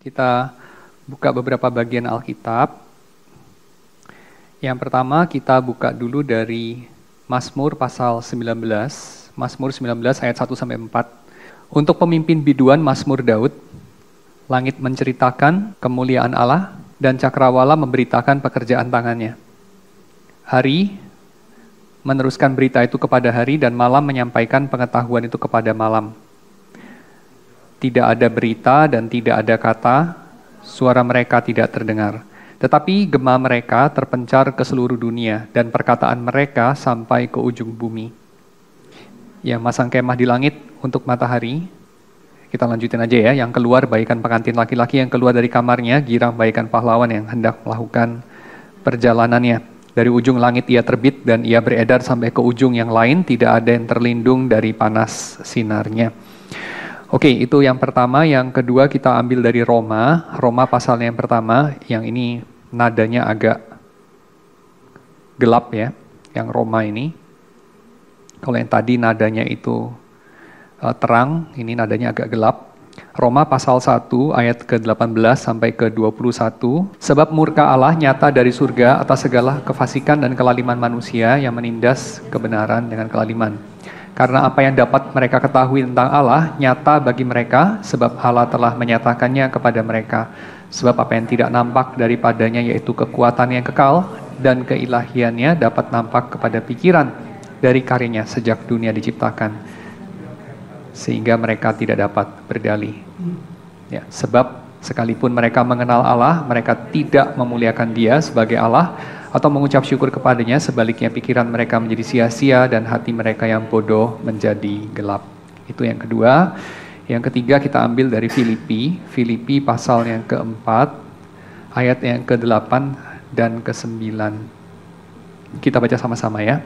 Kita buka beberapa bagian Alkitab. Yang pertama kita buka dulu dari Mazmur pasal 19. Mazmur 19 ayat 1-4. Untuk pemimpin biduan Mazmur Daud, langit menceritakan kemuliaan Allah dan cakrawala memberitakan pekerjaan tangannya. Hari meneruskan berita itu kepada hari dan malam menyampaikan pengetahuan itu kepada malam. Tidak ada berita dan tidak ada kata, suara mereka tidak terdengar. Tetapi gema mereka terpencar ke seluruh dunia dan perkataan mereka sampai ke ujung bumi. Yang masang kemah di langit untuk matahari, kita lanjutin aja ya, yang keluar bagaikan pengantin laki-laki yang keluar dari kamarnya, girang bagaikan pahlawan yang hendak melakukan perjalanannya. Dari ujung langit ia terbit dan ia beredar sampai ke ujung yang lain, tidak ada yang terlindung dari panas sinarnya. Oke, itu yang pertama. Yang kedua kita ambil dari Roma pasal yang pertama, yang ini nadanya agak gelap ya, yang Roma ini. Kalau yang tadi nadanya itu terang, ini nadanya agak gelap. Roma pasal 1 ayat ke-18 sampai ke-21. Sebab murka Allah nyata dari surga atas segala kefasikan dan kelaliman manusia yang menindas kebenaran dengan kelaliman. Karena apa yang dapat mereka ketahui tentang Allah nyata bagi mereka, sebab Allah telah menyatakannya kepada mereka. Sebab apa yang tidak nampak daripadanya yaitu kekuatan yang kekal dan keilahiannya dapat nampak kepada pikiran dari karyanya sejak dunia diciptakan, sehingga mereka tidak dapat berdalih. Ya, sebab sekalipun mereka mengenal Allah, mereka tidak memuliakan Dia sebagai Allah atau mengucap syukur kepadanya, sebaliknya pikiran mereka menjadi sia-sia dan hati mereka yang bodoh menjadi gelap. Itu yang kedua. Yang ketiga kita ambil dari Filipi pasal yang keempat, ayat yang ke-8 dan ke-9. Kita baca sama-sama ya.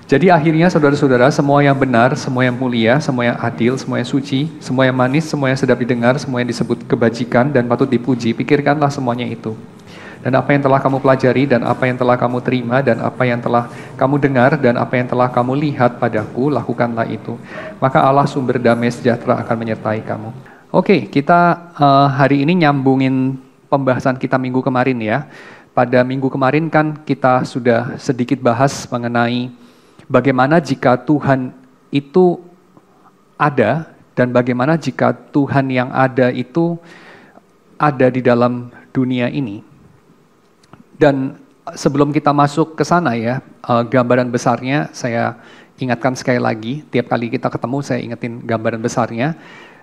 Jadi akhirnya saudara-saudara, semua yang benar, semua yang mulia, semua yang adil, semua yang suci, semua yang manis, semua yang sedap didengar, semua yang disebut kebajikan dan patut dipuji, pikirkanlah semuanya itu. Dan apa yang telah kamu pelajari, dan apa yang telah kamu terima, dan apa yang telah kamu dengar, dan apa yang telah kamu lihat padaku, lakukanlah itu. Maka Allah sumber damai sejahtera akan menyertai kamu. Oke, kita hari ini nyambungin pembahasan kita minggu kemarin ya. Pada minggu kemarin kan kita sudah sedikit bahas mengenai bagaimana jika Tuhan itu ada, dan bagaimana jika Tuhan yang ada itu ada di dalam dunia ini. Dan sebelum kita masuk ke sana ya, gambaran besarnya saya ingatkan sekali lagi, tiap kali kita ketemu saya ingetin gambaran besarnya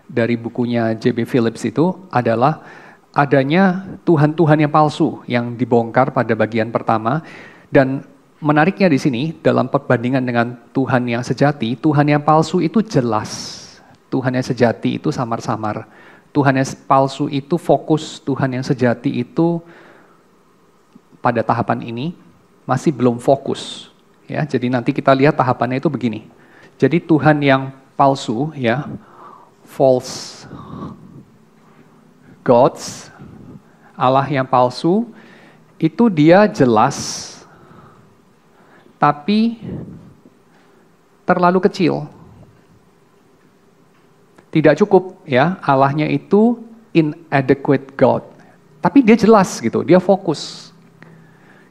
dari bukunya J.B. Phillips itu adalah adanya Tuhan-Tuhan yang palsu yang dibongkar pada bagian pertama. Dan menariknya di sini dalam perbandingan dengan Tuhan yang sejati, Tuhan yang palsu itu jelas, Tuhan yang sejati itu samar-samar. Tuhan yang palsu itu fokus, Tuhan yang sejati itu pada tahapan ini masih belum fokus ya. Jadi nanti kita lihat tahapannya itu begini. Jadi Tuhan yang palsu ya, false gods, Allah yang palsu itu dia jelas tapi terlalu kecil. Tidak cukup ya, Allahnya itu inadequate God. Tapi dia jelas gitu, dia fokus.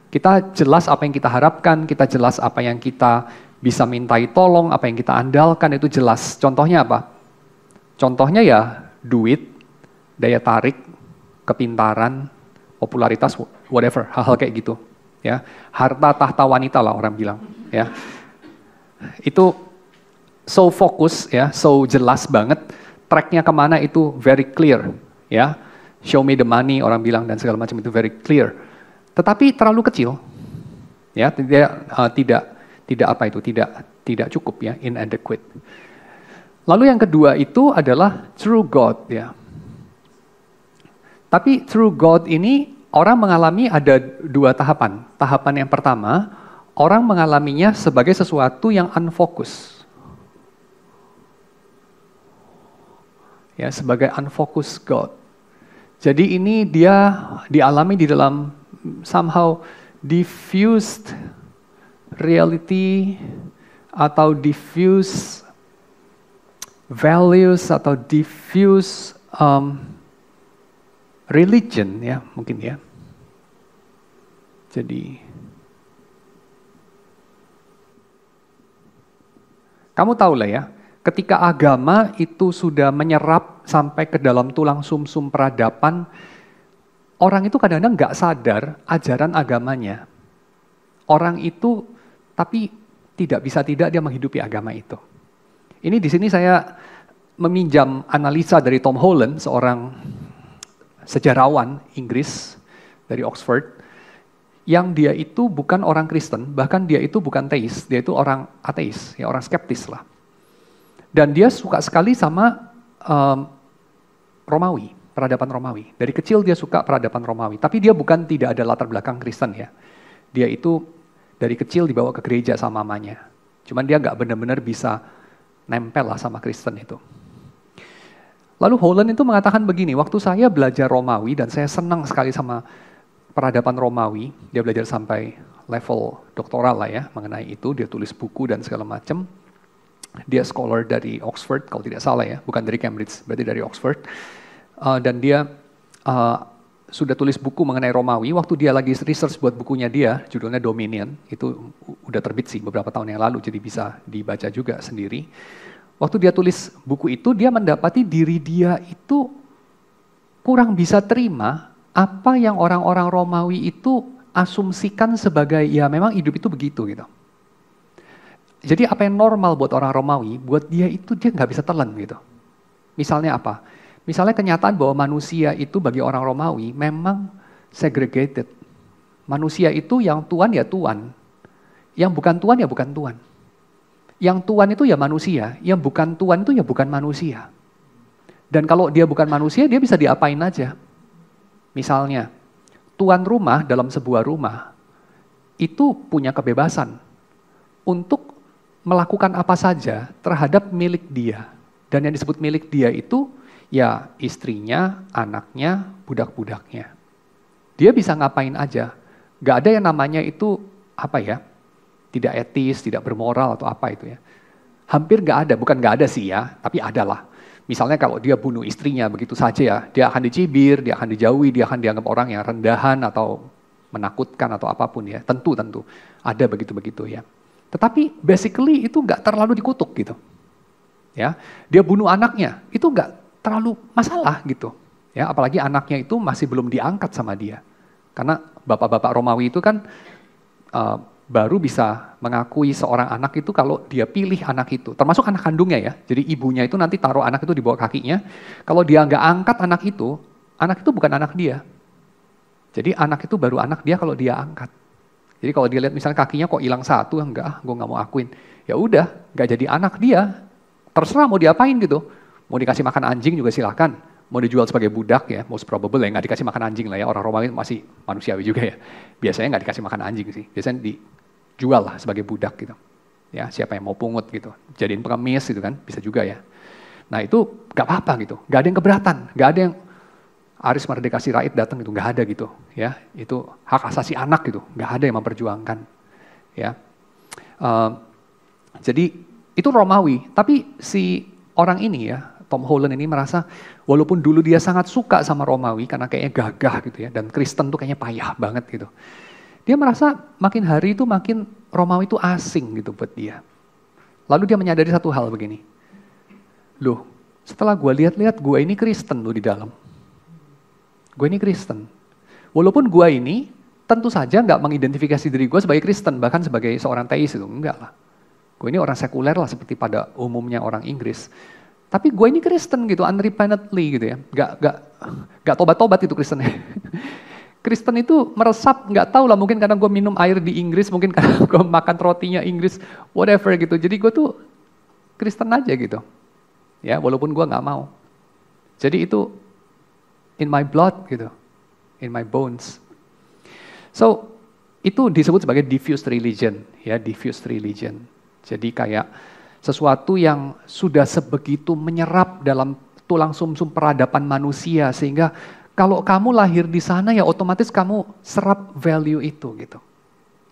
Kita jelas apa yang kita harapkan, kita jelas apa yang kita bisa mintai tolong, apa yang kita andalkan itu jelas. Contohnya apa? Contohnya ya duit, daya tarik, kepintaran, popularitas, whatever, hal-hal kayak gitu. Ya, harta tahta wanita lah orang bilang. Ya, itu so fokus ya, so jelas banget. Tracknya kemana itu very clear. Ya, show me the money orang bilang dan segala macam itu very clear. Tetapi terlalu kecil, ya tidak cukup ya, inadequate. Lalu yang kedua itu adalah true God ya. Tapi true God ini orang mengalami ada dua tahapan. Tahapan yang pertama, orang mengalaminya sebagai sesuatu yang unfocus. Ya, sebagai unfocused God. Jadi ini dia dialami di dalam somehow diffused reality atau diffuse values atau diffuse religion ya, mungkin ya. Jadi kamu tahu lah ya, ketika agama itu sudah menyerap sampai ke dalam tulang sumsum peradaban, orang itu kadang-kadang nggak sadar ajaran agamanya. Orang itu tapi tidak bisa tidak dia menghidupi agama itu. Ini di sini saya meminjam analisa dari Tom Holland, seorang sejarawan Inggris dari Oxford, yang dia itu bukan orang Kristen, bahkan dia itu bukan teis, dia itu orang ateis, ya orang skeptis lah. Dan dia suka sekali sama Romawi, peradaban Romawi. Dari kecil dia suka peradaban Romawi, tapi dia bukan tidak ada latar belakang Kristen ya. Dia itu dari kecil dibawa ke gereja sama mamanya. Cuman dia nggak benar-benar bisa nempel lah sama Kristen itu. Lalu Holland itu mengatakan begini, waktu saya belajar Romawi dan saya senang sekali sama peradaban Romawi, dia belajar sampai level doktoral lah ya mengenai itu, dia tulis buku dan segala macam. Dia scholar dari Oxford, kalau tidak salah ya, bukan dari Cambridge, berarti dari Oxford. Dan dia sudah tulis buku mengenai Romawi, waktu dia lagi research buat bukunya dia, judulnya Dominion, itu udah terbit sih beberapa tahun yang lalu, jadi bisa dibaca juga sendiri. Waktu dia tulis buku itu, dia mendapati diri dia itu kurang bisa terima apa yang orang-orang Romawi itu asumsikan sebagai, ya memang hidup itu begitu gitu. Jadi apa yang normal buat orang Romawi, buat dia itu dia nggak bisa telan gitu. Misalnya apa? Misalnya kenyataan bahwa manusia itu bagi orang Romawi memang segregated. Manusia itu yang Tuhan ya Tuhan, yang bukan Tuhan ya bukan Tuhan. Yang Tuhan itu ya manusia, yang bukan Tuhan itu ya bukan manusia. Dan kalau dia bukan manusia, dia bisa diapain aja. Misalnya, tuan rumah dalam sebuah rumah itu punya kebebasan untuk melakukan apa saja terhadap milik dia. Dan yang disebut milik dia itu ya istrinya, anaknya, budak-budaknya. Dia bisa ngapain aja. Gak ada yang namanya itu apa ya, tidak etis, tidak bermoral atau apa itu ya. Hampir gak ada, bukan gak ada sih ya, tapi ada lah. Misalnya kalau dia bunuh istrinya begitu saja ya, dia akan dicibir, dia akan dijauhi, dia akan dianggap orang yang rendahan atau menakutkan atau apapun ya. Tentu ada begitu-begitu ya. Tetapi basically itu nggak terlalu dikutuk gitu. Ya, dia bunuh anaknya, itu nggak terlalu masalah gitu. Ya, apalagi anaknya itu masih belum diangkat sama dia. Karena bapak-bapak Romawi itu kan baru bisa mengakui seorang anak itu kalau dia pilih anak itu, termasuk anak kandungnya ya. Jadi ibunya itu nanti taruh anak itu di bawah kakinya, kalau dia nggak angkat anak itu bukan anak dia. Jadi anak itu baru anak dia kalau dia angkat. Jadi kalau dia lihat misalnya kakinya kok hilang satu, enggak, gue nggak mau akuin. Ya udah, nggak jadi anak dia, terserah mau diapain gitu. Mau dikasih makan anjing juga silakan. Mau dijual sebagai budak ya, most probable ya nggak dikasih makan anjing lah ya, orang Romawi masih manusiawi juga ya. Biasanya nggak dikasih makan anjing sih, biasanya dijual lah sebagai budak gitu. Ya siapa yang mau pungut gitu, jadiin pengemis gitu kan, bisa juga ya. Nah itu nggak apa-apa gitu, nggak ada yang keberatan, nggak ada yang Aris Merdeka Sirait datang gitu, nggak ada gitu. Ya itu hak asasi anak gitu, nggak ada yang memperjuangkan. Ya, jadi itu Romawi, tapi si orang ini ya, Tom Holland ini merasa walaupun dulu dia sangat suka sama Romawi karena kayaknya gagah gitu ya, dan Kristen tuh kayaknya payah banget gitu. Dia merasa makin hari itu makin Romawi itu asing gitu buat dia. Lalu dia menyadari satu hal begini, loh setelah gue lihat-lihat gue ini Kristen loh di dalam. Gue ini Kristen. Walaupun gue ini tentu saja nggak mengidentifikasi diri gue sebagai Kristen, bahkan sebagai seorang teis itu, enggak lah. Gue ini orang sekuler lah seperti pada umumnya orang Inggris. Tapi gue ini Kristen gitu, unrepentantly gitu ya, nggak tobat-tobat itu Kristennya. Kristen itu meresap, nggak tahu lah mungkin karena gue minum air di Inggris, mungkin karena gue makan rotinya Inggris, whatever gitu. Jadi gue tuh Kristen aja gitu, ya walaupun gue nggak mau. Jadi itu in my blood gitu, in my bones. So itu disebut sebagai diffused religion, ya diffused religion. Jadi kayak sesuatu yang sudah sebegitu menyerap dalam tulang sumsum peradaban manusia sehingga kalau kamu lahir di sana ya otomatis kamu serap value itu gitu.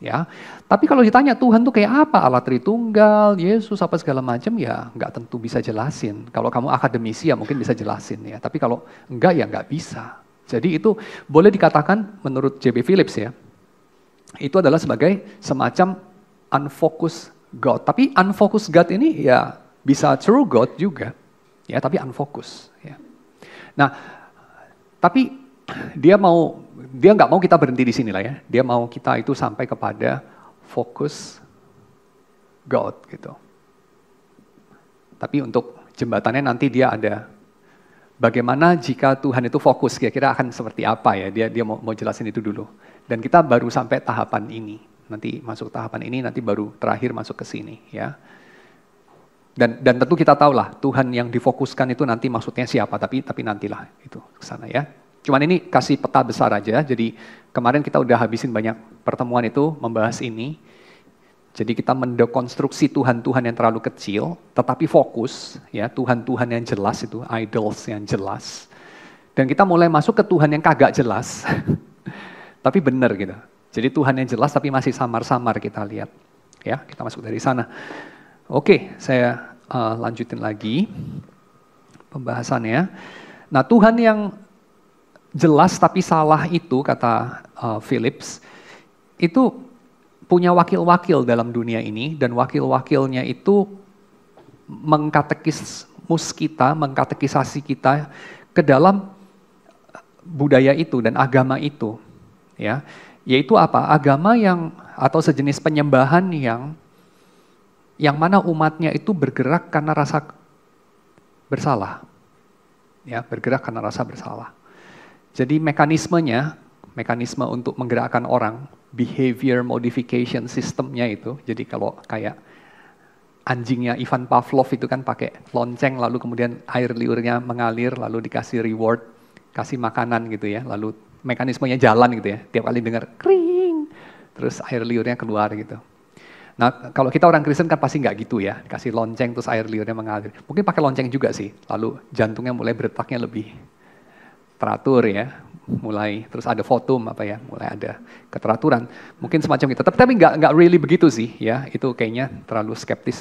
Ya. Tapi kalau ditanya Tuhan tuh kayak apa? Allah Tritunggal, Yesus apa segala macam ya nggak tentu bisa jelasin. Kalau kamu akademisi ya mungkin bisa jelasin ya. Tapi kalau enggak ya nggak bisa. Jadi itu boleh dikatakan menurut J.B. Phillips ya, itu adalah sebagai semacam unfocused God. Tapi unfocused God ini ya bisa true God juga, ya tapi unfocused. Ya. Nah, tapi dia nggak mau kita berhenti di sini lah ya. Dia mau kita itu sampai kepada focus God gitu. Tapi untuk jembatannya nanti dia ada bagaimana jika Tuhan itu fokus, kira-kira akan seperti apa ya, dia mau jelasin itu dulu. Dan kita baru sampai tahapan ini, nanti masuk tahapan ini, nanti baru terakhir masuk ke sini ya. Dan tentu kita tahu lah, Tuhan yang difokuskan itu nanti maksudnya siapa, tapi nantilah itu ke sana ya. Cuman ini kasih peta besar aja, jadi kemarin kita udah habisin banyak pertemuan itu membahas ini. Jadi kita mendekonstruksi Tuhan-Tuhan yang terlalu kecil, tetapi fokus, ya Tuhan-Tuhan yang jelas itu, idols yang jelas. Dan kita mulai masuk ke Tuhan yang kagak jelas, tapi benar gitu. Jadi Tuhan yang jelas tapi masih samar-samar kita lihat. Ya, kita masuk dari sana. Oke, saya lanjutin lagi pembahasannya. Nah, Tuhan yang jelas tapi salah itu, kata Phillips, itu punya wakil-wakil dalam dunia ini, dan wakil-wakilnya itu mengkatekisasi kita ke dalam budaya itu dan agama itu, ya. Yaitu apa? Agama yang atau sejenis penyembahan yang mana umatnya itu bergerak karena rasa bersalah, ya, bergerak karena rasa bersalah. Jadi mekanisme untuk menggerakkan orang, behavior modification systemnya itu, jadi kalau kayak anjingnya Ivan Pavlov itu kan pakai lonceng, lalu kemudian air liurnya mengalir, lalu dikasih reward, kasih makanan gitu ya, lalu mekanismenya jalan gitu ya, tiap kali dengar kring, terus air liurnya keluar gitu. Nah kalau kita orang Kristen kan pasti nggak gitu ya, kasih lonceng terus air liurnya mengalir. Mungkin pakai lonceng juga sih, lalu jantungnya mulai berdetaknya lebih teratur ya, mulai terus ada votum mulai ada keteraturan, mungkin semacam itu. Tapi nggak really begitu sih ya, itu kayaknya terlalu skeptis.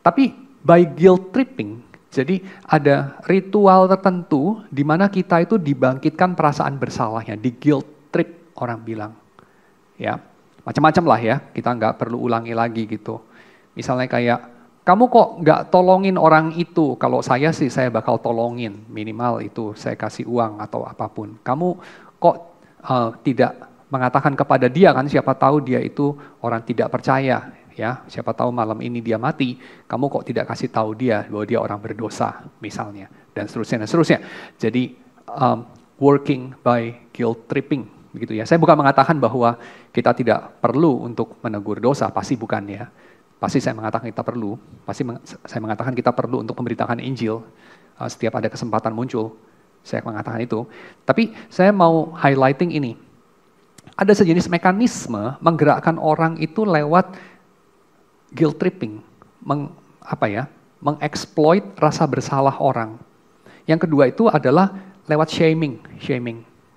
Tapi by guilt tripping, jadi ada ritual tertentu di mana kita itu dibangkitkan perasaan bersalahnya, di guilt trip orang bilang, ya macam-macam lah ya, kita nggak perlu ulangi lagi gitu. Misalnya kayak, kamu kok nggak tolongin orang itu, kalau saya sih saya bakal tolongin, minimal itu saya kasih uang atau apapun. Kamu kok tidak mengatakan kepada dia, kan siapa tahu dia itu orang tidak percaya, ya siapa tahu malam ini dia mati, kamu kok tidak kasih tahu dia bahwa dia orang berdosa misalnya, dan seterusnya dan seterusnya. Jadi working by guilt tripping, begitu ya. Saya bukan mengatakan bahwa kita tidak perlu untuk menegur dosa, pasti bukan ya. Pasti saya mengatakan kita perlu, saya mengatakan kita perlu untuk memberitakan Injil, setiap ada kesempatan muncul, saya mengatakan itu. Tapi saya mau highlighting ini, ada sejenis mekanisme menggerakkan orang itu lewat guilt tripping, mengeksploit rasa bersalah orang. Yang kedua itu adalah lewat shaming.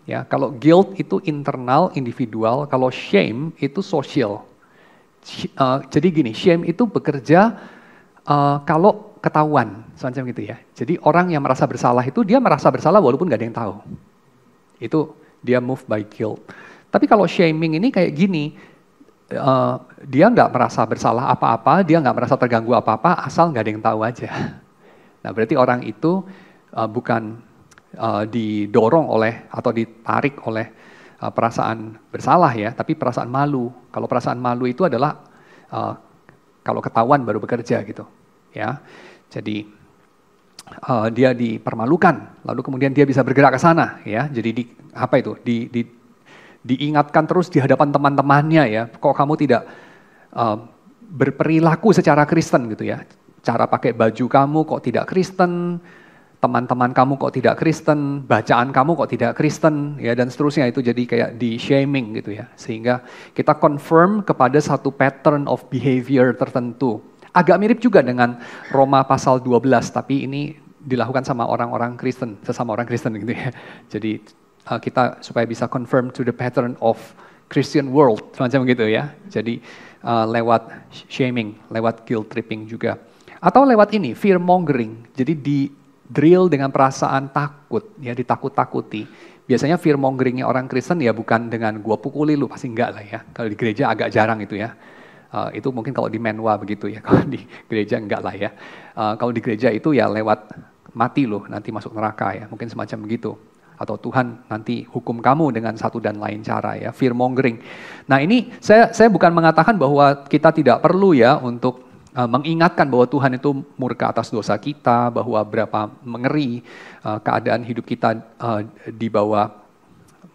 Ya, kalau guilt itu internal, individual, kalau shame itu sosial. Jadi gini, shame itu bekerja kalau ketahuan, semacam gitu ya. Jadi orang yang merasa bersalah itu, dia merasa bersalah walaupun gak ada yang tahu. Itu dia move by guilt. Tapi kalau shaming ini kayak gini, dia gak merasa bersalah apa-apa, dia gak merasa terganggu apa-apa, asal gak ada yang tahu aja. Nah berarti orang itu bukan didorong oleh atau ditarik oleh perasaan bersalah ya, tapi perasaan malu. Kalau perasaan malu itu adalah kalau ketahuan baru bekerja gitu, ya. Jadi dia dipermalukan, lalu kemudian dia bisa bergerak ke sana, ya. Jadi diingatkan terus di hadapan teman-temannya ya. Kok kamu tidak berperilaku secara Kristen gitu ya? Cara pakai baju kamu kok tidak Kristen? Teman-teman kamu kok tidak Kristen, bacaan kamu kok tidak Kristen, ya dan seterusnya. Itu jadi kayak di shaming gitu ya, sehingga kita confirm kepada satu pattern of behavior tertentu. Agak mirip juga dengan Roma pasal 12, tapi ini dilakukan sama orang-orang Kristen, sesama orang Kristen gitu ya. Jadi kita supaya bisa confirm to the pattern of Christian world, semacam gitu ya. Jadi lewat shaming, lewat guilt tripping juga. Atau lewat ini, fear mongering, jadi di drill dengan perasaan takut, ya ditakut-takuti. biasanya fear mongeringnya orang Kristen ya bukan dengan gua pukuli lu, pasti enggak lah ya. Kalau di gereja agak jarang itu ya. Itu mungkin kalau di menwa begitu ya, kalau di gereja enggak lah ya. Kalau di gereja itu ya lewat mati loh, nanti masuk neraka ya, mungkin semacam begitu. Atau Tuhan nanti hukum kamu dengan satu dan lain cara ya, fear mongering. Nah ini saya bukan mengatakan bahwa kita tidak perlu ya untuk mengingatkan bahwa Tuhan itu murka atas dosa kita, bahwa berapa mengeri keadaan hidup kita di bawah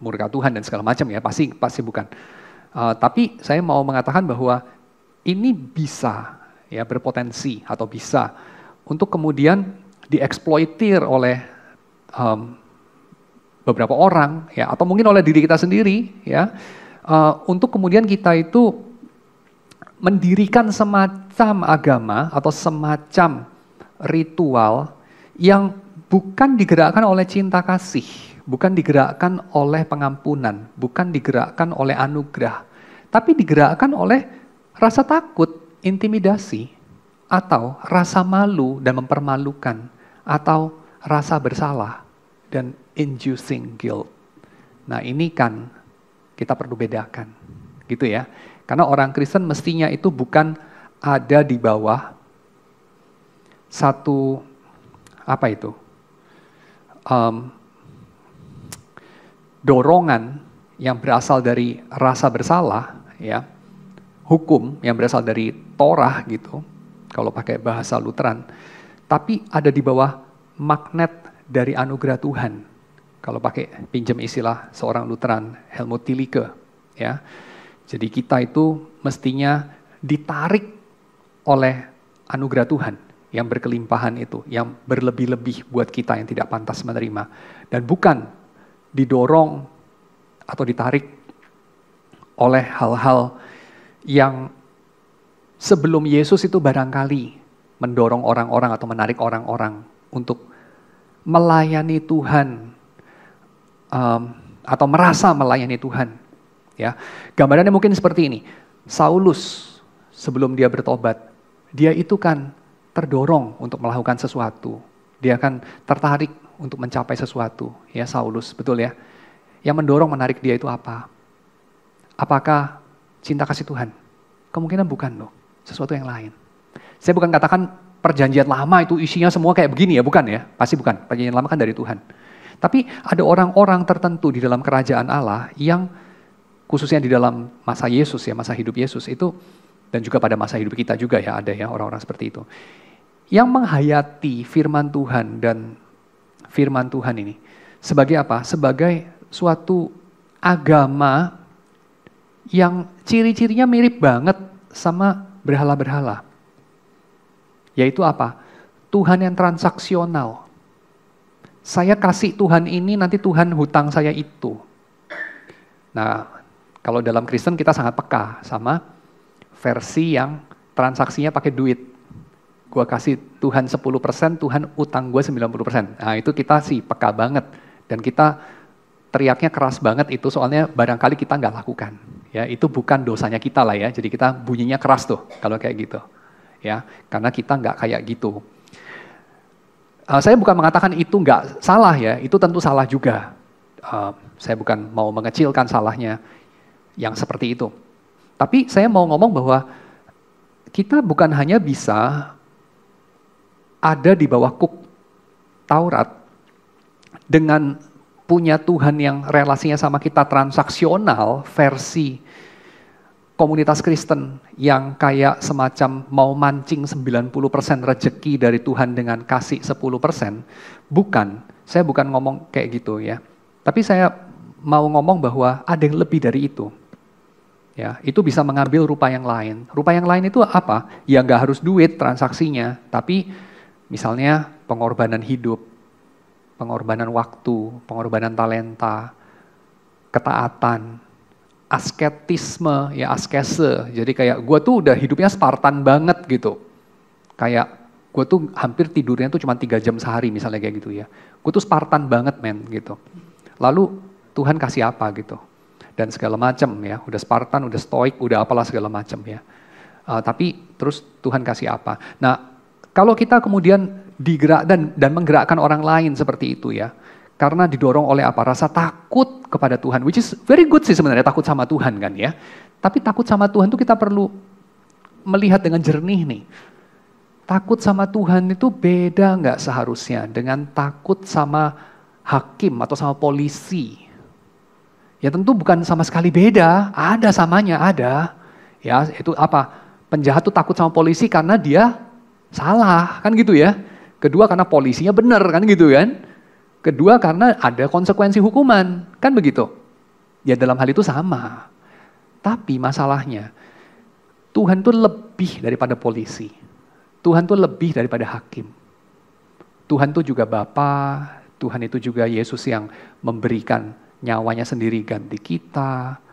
murka Tuhan dan segala macam ya, pasti bukan. Tapi saya mau mengatakan bahwa ini bisa ya berpotensi atau bisa untuk kemudian dieksploitir oleh beberapa orang ya, atau mungkin oleh diri kita sendiri ya, untuk kemudian kita itu mendirikan semacam agama atau semacam ritual yang bukan digerakkan oleh cinta kasih, bukan digerakkan oleh pengampunan, bukan digerakkan oleh anugerah, tapi digerakkan oleh rasa takut, intimidasi, atau rasa malu dan mempermalukan, atau rasa bersalah dan inducing guilt. Nah ini kan kita perlu bedakan, gitu ya. Karena orang Kristen mestinya itu bukan ada di bawah satu, apa itu, dorongan yang berasal dari rasa bersalah, ya, hukum yang berasal dari Torah gitu, kalau pakai bahasa Lutheran, tapi ada di bawah magnet dari anugerah Tuhan. Kalau pakai pinjam istilah seorang Lutheran, Helmut Thielicke, ya. Jadi kita itu mestinya ditarik oleh anugerah Tuhan yang berkelimpahan itu, yang berlebih-lebih buat kita yang tidak pantas menerima. Dan bukan didorong atau ditarik oleh hal-hal yang sebelum Yesus itu barangkali mendorong orang-orang atau menarik orang-orang untuk melayani Tuhan, atau merasa melayani Tuhan. Ya, gambarannya mungkin seperti ini. Saulus sebelum dia bertobat, dia itu kan terdorong untuk melakukan sesuatu. Dia kan tertarik untuk mencapai sesuatu, ya Saulus, betul ya. Yang mendorong menarik dia itu apa? Apakah cinta kasih Tuhan? Kemungkinan bukan loh, sesuatu yang lain. Saya bukan katakan perjanjian lama itu isinya semua kayak begini ya, bukan ya. Pasti bukan, perjanjian lama kan dari Tuhan. Tapi ada orang-orang tertentu di dalam kerajaan Allah yang khususnya di dalam masa Yesus ya, masa hidup Yesus itu, dan juga pada masa hidup kita juga ya, ada ya orang-orang seperti itu. Yang menghayati firman Tuhan dan firman Tuhan ini sebagai apa? Sebagai suatu agama yang ciri-cirinya mirip banget sama berhala-berhala. Yaitu apa? Tuhan yang transaksional. Saya kasih Tuhan ini, nanti Tuhan hutang saya itu. Nah, kalau dalam Kristen kita sangat peka sama versi yang transaksinya pakai duit. Gua kasih Tuhan 10%, Tuhan utang gue 90%. Nah itu kita sih peka banget. Dan kita teriaknya keras banget itu soalnya barangkali kita nggak lakukan. Ya, itu bukan dosanya kita lah ya, jadi kita bunyinya keras tuh kalau kayak gitu. Ya, karena kita nggak kayak gitu. Saya bukan mengatakan itu nggak salah ya, itu tentu salah juga. Saya bukan mau mengecilkan salahnya yang seperti itu. Tapi saya mau ngomong bahwa kita bukan hanya bisa ada di bawah kuk Taurat dengan punya Tuhan yang relasinya sama kita transaksional versi komunitas Kristen yang kayak semacam mau mancing 90% rejeki dari Tuhan dengan kasih 10%. Bukan, saya bukan ngomong kayak gitu ya. Tapi saya mau ngomong bahwa ada yang lebih dari itu. Ya, itu bisa mengambil rupa yang lain. Rupa yang lain itu apa? Ya nggak harus duit transaksinya, tapi misalnya pengorbanan hidup, pengorbanan waktu, pengorbanan talenta, ketaatan, asketisme, ya askese. Jadi kayak gue tuh udah hidupnya Spartan banget gitu. Kayak gue tuh hampir tidurnya tuh cuma 3 jam sehari misalnya kayak gitu ya. Gue tuh Spartan banget men gitu. Lalu Tuhan kasih apa gitu. Dan segala macam ya, udah Spartan, udah stoik, udah apalah segala macam ya. Tapi terus Tuhan kasih apa? Nah, kalau kita kemudian digerak dan menggerakkan orang lain seperti itu ya, Karena didorong oleh apa? Rasa takut kepada Tuhan, which is very good sih sebenarnya takut sama Tuhan kan ya. Tapi takut sama Tuhan itu kita perlu melihat dengan jernih nih. Takut sama Tuhan itu beda nggak seharusnya dengan takut sama hakim atau sama polisi. Ya tentu bukan sama sekali beda, ada samanya, ada. Ya itu apa? Penjahat tuh takut sama polisi karena dia salah, kan gitu ya. Kedua karena polisinya benar, kan gitu kan. Kedua karena ada konsekuensi hukuman, kan begitu. Ya dalam hal itu sama. Tapi masalahnya, Tuhan tuh lebih daripada polisi. Tuhan tuh lebih daripada hakim. Tuhan tuh juga Bapa, Tuhan itu juga Yesus yang memberikan nyawanya sendiri ganti kita.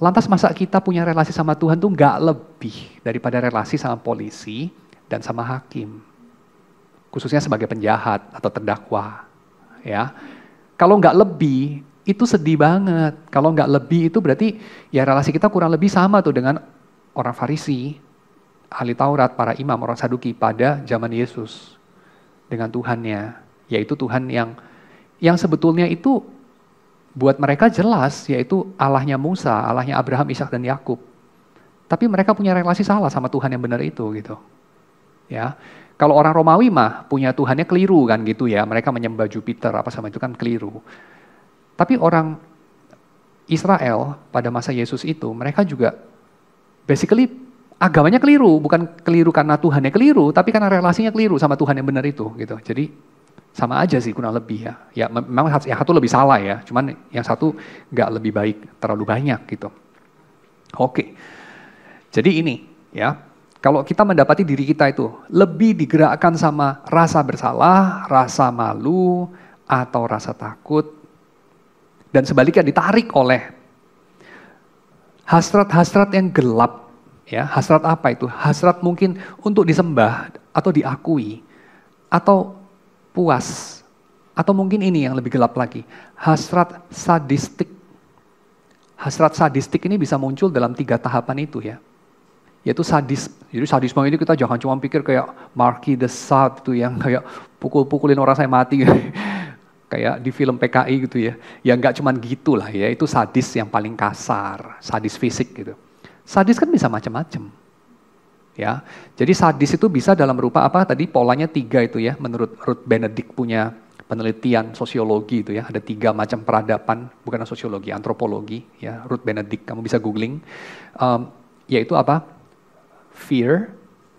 Lantas masa kita punya relasi sama Tuhan tuh nggak lebih daripada relasi sama polisi dan sama hakim. Khususnya sebagai penjahat atau terdakwa. Ya, kalau nggak lebih itu sedih banget. Kalau nggak lebih itu berarti ya relasi kita kurang lebih sama tuh dengan orang Farisi, ahli Taurat, para imam, orang Saduki pada zaman Yesus dengan Tuhannya, yaitu Tuhan yang sebetulnya itu buat mereka jelas, yaitu Allahnya Musa, Allahnya Abraham, Ishak dan Yakub. Tapi mereka punya relasi salah sama Tuhan yang benar itu gitu. Ya. Kalau orang Romawi mah punya Tuhannya keliru kan gitu ya. Mereka menyembah Jupiter apa sama itu kan keliru. Tapi orang Israel pada masa Yesus itu mereka juga basically agamanya keliru. Bukan keliru karena Tuhannya keliru, tapi karena relasinya keliru sama Tuhan yang benar itu gitu. Jadi sama aja sih kurang lebih ya. Ya memang yang satu lebih salah ya. Cuman yang satu nggak lebih baik terlalu banyak gitu. Oke. Jadi ini ya. Kalau kita mendapati diri kita itu lebih digerakkan sama rasa bersalah, rasa malu, atau rasa takut, dan sebaliknya ditarik oleh hasrat-hasrat yang gelap. Ya, hasrat apa itu? Hasrat mungkin untuk disembah atau diakui, atau puas, atau mungkin ini yang lebih gelap lagi, hasrat sadistik. Hasrat sadistik ini bisa muncul dalam 3 tahapan itu ya. Yaitu sadis. Jadi sadisme ini kita jangan cuma pikir kayak Marquis de Sade itu yang kayak pukul-pukulin orang saya mati. Kayak di film PKI gitu ya. Ya enggak cuman gitulah ya, itu sadis yang paling kasar, sadis fisik gitu. Sadis kan bisa macam-macam. Ya. Jadi sadis itu bisa dalam rupa apa tadi polanya 3 itu ya, menurut Ruth Benedict punya penelitian sosiologi itu ya, ada 3 macam peradaban, bukan sosiologi, antropologi ya, Ruth Benedict, kamu bisa googling. Yaitu apa? Fear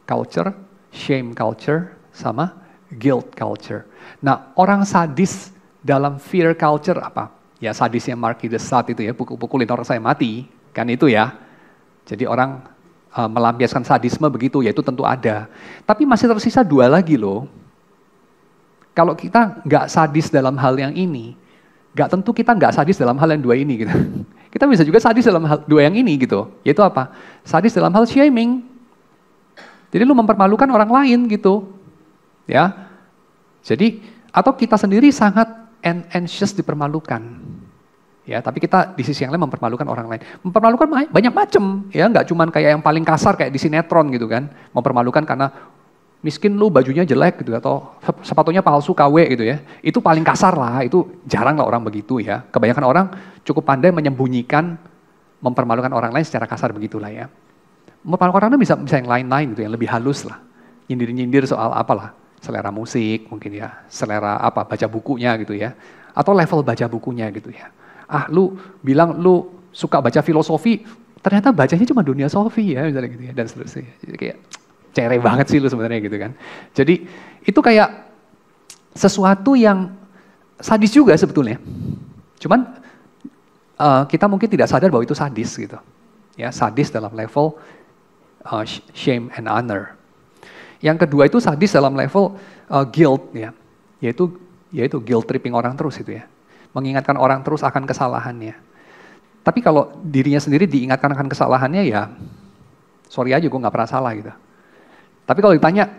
culture, shame culture, sama guilt culture. Nah, orang sadis dalam fear culture apa? Ya sadisnya Marquis de Sade itu ya, pukul-pukulin orang saya mati, kan itu ya. Jadi orang melampiaskan sadisme begitu, yaitu tentu ada. Tapi masih tersisa 2 lagi loh. Kalau kita nggak sadis dalam hal yang ini, nggak tentu kita nggak sadis dalam hal yang 2 ini gitu. Kita bisa juga sadis dalam hal 2 yang ini gitu. Yaitu apa? Sadis dalam hal shaming. Jadi lu mempermalukan orang lain gitu. Ya. Jadi atau kita sendiri sangat anxious dipermalukan. Ya, tapi kita di sisi yang lain mempermalukan orang lain. Mempermalukan banyak macam, ya, nggak cuman kayak yang paling kasar kayak di sinetron gitu kan. Mempermalukan karena miskin lu bajunya jelek gitu atau sepatunya palsu KW gitu ya. Itu paling kasar lah, itu jarang lah orang begitu ya. Kebanyakan orang cukup pandai menyembunyikan mempermalukan orang lain secara kasar begitulah ya. Mempermalukan orang lain bisa yang lain-lain gitu, yang lebih halus lah. Nyindir-nyindir soal apalah, selera musik mungkin ya, selera apa, baca bukunya gitu ya. Atau level baca bukunya gitu ya. Ah lu bilang lu suka baca filosofi, ternyata bacanya cuma dunia sofi ya misalnya gitu ya, dan seterusnya. Jadi kayak cere banget sih lu sebenarnya gitu kan. Jadi itu kayak sesuatu yang sadis juga sebetulnya. Cuman kita mungkin tidak sadar bahwa itu sadis gitu. Ya, sadis dalam level shame and honor. Yang kedua itu sadis dalam level guilt ya. Yaitu guilt tripping orang terus itu ya. Mengingatkan orang terus akan kesalahannya. Tapi kalau dirinya sendiri diingatkan akan kesalahannya ya sorry aja gue gak pernah salah gitu. Tapi kalau ditanya,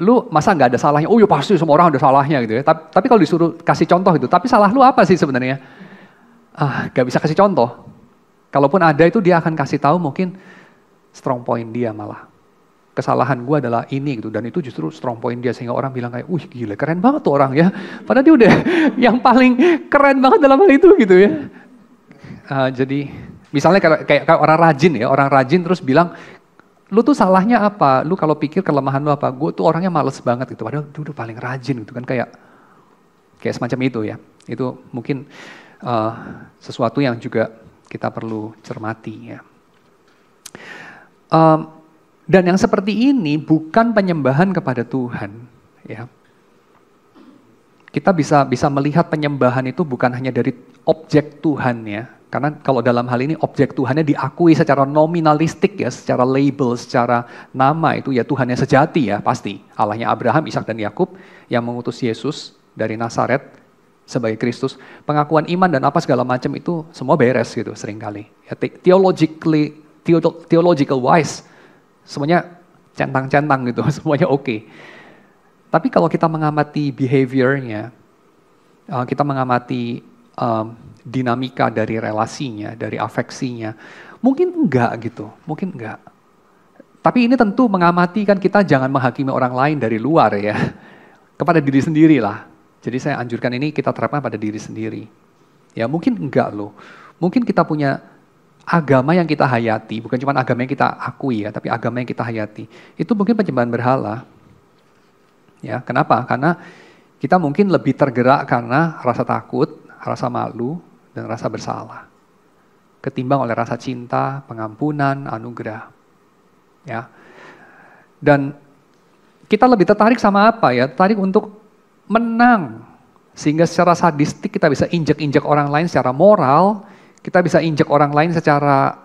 lu masa gak ada salahnya? Oh ya pasti semua orang ada salahnya gitu ya. Tapi kalau disuruh kasih contoh itu, tapi salah lu apa sih sebenarnya? Gak bisa kasih contoh. Kalaupun ada itu dia akan kasih tahu mungkin strong point dia malah. kesalahan gue adalah ini gitu, dan itu justru strong point dia sehingga orang bilang kayak, wih gila keren banget tuh orang ya, padahal dia udah yang paling keren banget dalam hal itu gitu ya. Jadi misalnya kayak orang rajin terus bilang, lu tuh salahnya apa? Lu kalau pikir kelemahan lu apa? Gue tuh orangnya males banget gitu, padahal dia udah paling rajin gitu kan, kayak semacam itu ya. Itu mungkin sesuatu yang juga kita perlu cermati ya. Dan yang seperti ini bukan penyembahan kepada Tuhan, ya. Kita bisa melihat penyembahan itu bukan hanya dari objek Tuhan ya, karena kalau dalam hal ini objek Tuhannya diakui secara nominalistik ya, secara label, secara nama itu ya Tuhan yang sejati ya pasti. Allahnya Abraham, Ishak dan Yakub yang mengutus Yesus dari Nazaret sebagai Kristus. Pengakuan iman dan apa segala macam itu semua beres gitu seringkali. Ya, theological wise semuanya centang-centang gitu, semuanya oke. Tapi kalau kita mengamati behavior-nya, kita mengamati dinamika dari relasinya, dari afeksinya, mungkin enggak gitu, mungkin enggak. Tapi ini tentu mengamati kan kita jangan menghakimi orang lain dari luar ya, kepada diri sendiri lah. Jadi saya anjurkan ini kita terapkan pada diri sendiri. Ya mungkin enggak loh, mungkin kita punya agama yang kita hayati, bukan cuma agama yang kita akui ya, tapi agama yang kita hayati. Itu mungkin penyembahan berhala. Ya, kenapa? Karena kita mungkin lebih tergerak karena rasa takut, rasa malu, dan rasa bersalah. Ketimbang oleh rasa cinta, pengampunan, anugerah. Ya. Dan kita lebih tertarik sama apa ya? Tertarik untuk menang. Sehingga secara sadistik kita bisa injek-injek orang lain secara moral, kita bisa injek orang lain secara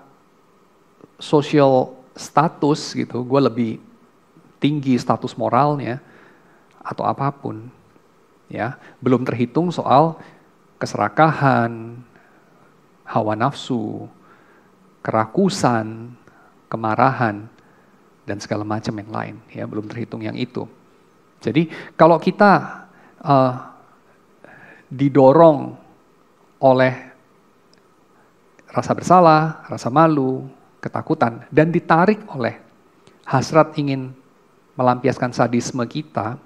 social status gitu, gue lebih tinggi status moralnya, atau apapun. Ya, belum terhitung soal keserakahan, hawa nafsu, kerakusan, kemarahan, dan segala macam yang lain. Ya, belum terhitung yang itu. Jadi kalau kita didorong oleh rasa bersalah, rasa malu, ketakutan, dan ditarik oleh hasrat ingin melampiaskan sadisme kita,